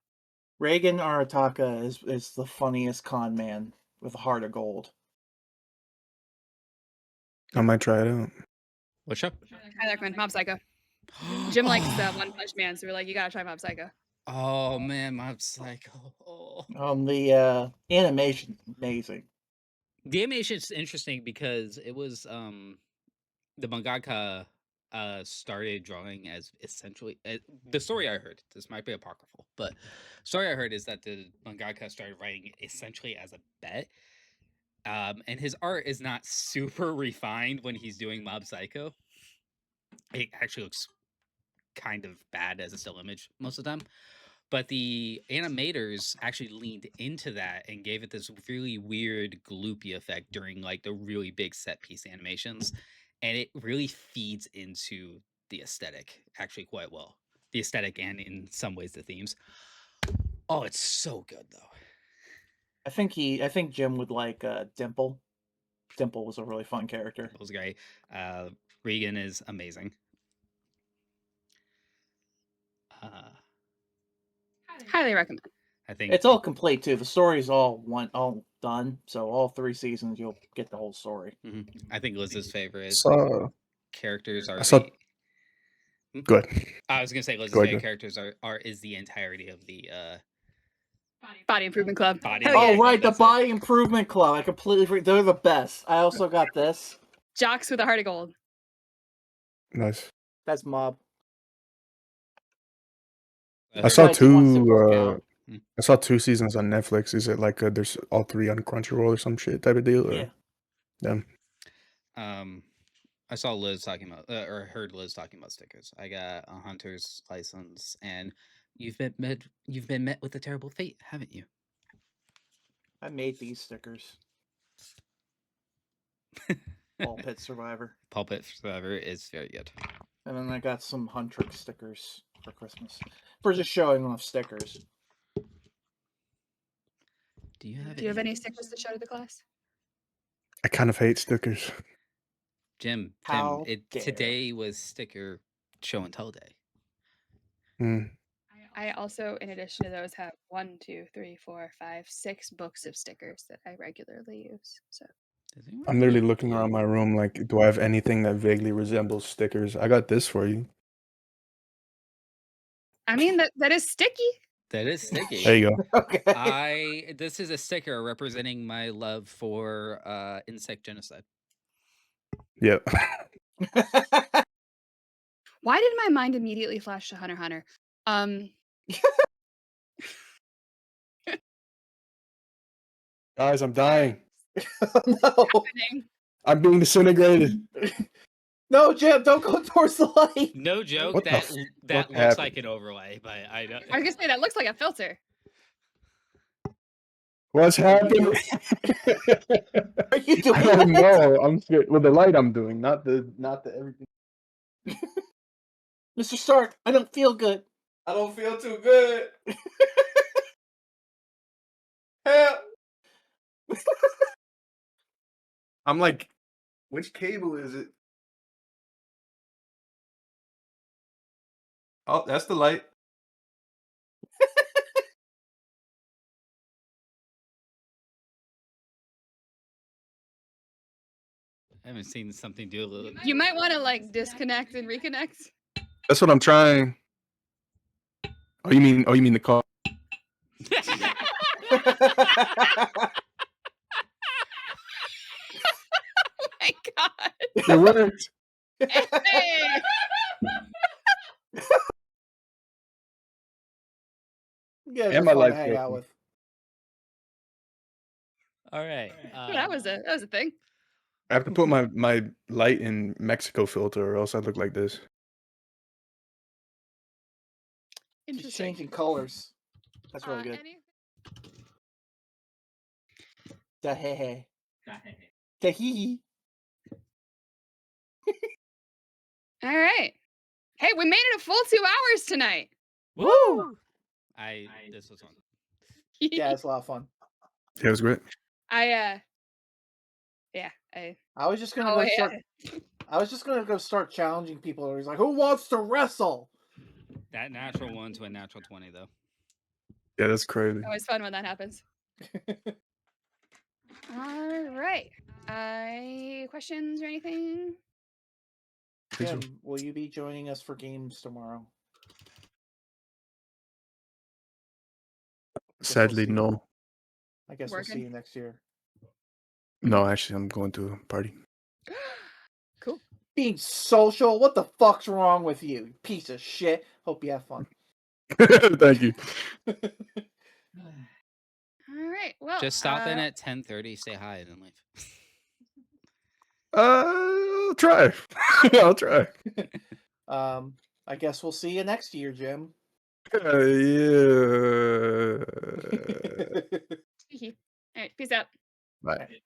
Reigen Arataka is the funniest con man with a heart of gold. I might try it out. What show? I recommend Mob Psycho. Jim likes One Punch Man, so we're like, you gotta try Mob Psycho. Oh man, Mob Psycho. Oh. The animation's amazing. The animation is interesting because it was the mangaka started drawing as essentially the story I heard. This might be apocryphal, but story I heard is that the mangaka started writing essentially as a bet. And his art is not super refined when he's doing Mob Psycho. It actually looks kind of bad as a still image most of the time. But the animators actually leaned into that and gave it this really weird gloopy effect during like the really big set piece animations. And it really feeds into the aesthetic actually quite well. The aesthetic and in some ways the themes. Oh, it's so good though. I think Jim would like Dimple. Dimple was a really fun character. It was great. Regan is amazing. Highly recommend. I think It's all complete too. The story's all done. So all 3 seasons you'll get the whole story. I think Liz's favorite characters are I saw. Go ahead. I was gonna say Liz's Go ahead, favorite go. characters is the entirety of the Body Improvement Club. Body Hell Improvement yeah. Oh right, the That's it. Body Improvement Club. I completely forgot. They're the best. I also got this. Jocks with a heart of gold. Nice. That's Mob. I saw Like he wants to work two. out. I saw 2 seasons on Netflix. Is it like there's all 3 on Crunchyroll or some shit type of deal? Or? Yeah. I saw Liz talking about or heard Liz talking about stickers. I got a hunter's license, and you've been met with a terrible fate, haven't you? I made these stickers. Ball Pit Survivor. Pulpit Survivor is very good. And then I got some Huntrix stickers for Christmas. For just showing off stickers. Do you have any stickers to show to the class? I kind of hate stickers. Jim, How dare. today was sticker show and tell day. I also, in addition to those, have 1, 2, 3, 4, 5, 6 books of stickers that I regularly use. So I'm literally looking around my room like, do I have anything that vaguely resembles stickers? I got this for you. I mean that is sticky. That is sticky. There you go. Okay. This is a sticker representing my love for insect genocide. Yep. Why did my mind immediately flash to Hunter x Hunter? Guys, I'm dying. No. I'm being disintegrated. No, Jim, don't go towards the light. No joke. What the that fuck looks happened? like an overlay, but I don't. I was gonna say that looks like a filter. What's happening? Are you doing I don't that? know. I'm scared. With the light, I'm doing, not the everything. Mr. Stark, I don't feel good. I don't feel too good. Help! I'm like, which cable is it? Oh, that's the light. I haven't seen something do a little. You might want to like disconnect and reconnect. That's what I'm trying. Oh, you mean the call? My God. It worked. Hey! You guys And are my fun to life hang out broken. with. All right. That was a thing. I have to put my light in Mexico filter, or else I look like this. Just Interesting. changing colors. That's really good. Any- Da-hey-hey. Hey. Da-hee-hee. All right. Hey, we made it a full 2 hours tonight. Woo! This was fun. Yeah, it's a lot of fun. Yeah, it was great. I was just gonna oh, go yeah. start. I was just gonna go start challenging people. He's like, "Who wants to wrestle?" That natural 1 to a natural 20, though. Yeah, that's crazy. Always fun when that happens. All right. Questions or anything? Jim, will you be joining us for games tomorrow? Sadly, see. no. I guess we'll see Working. you next year. No, actually, I'm going to a party. Cool. Being social? What the fuck's wrong with you, you piece of shit? Hope you have fun. Thank you. All right. Well, Just stop in at 10:30, say hi, and then leave. I'll try. I'll try. I guess we'll see you next year, Jim. Yeah. All right. Peace out. Bye.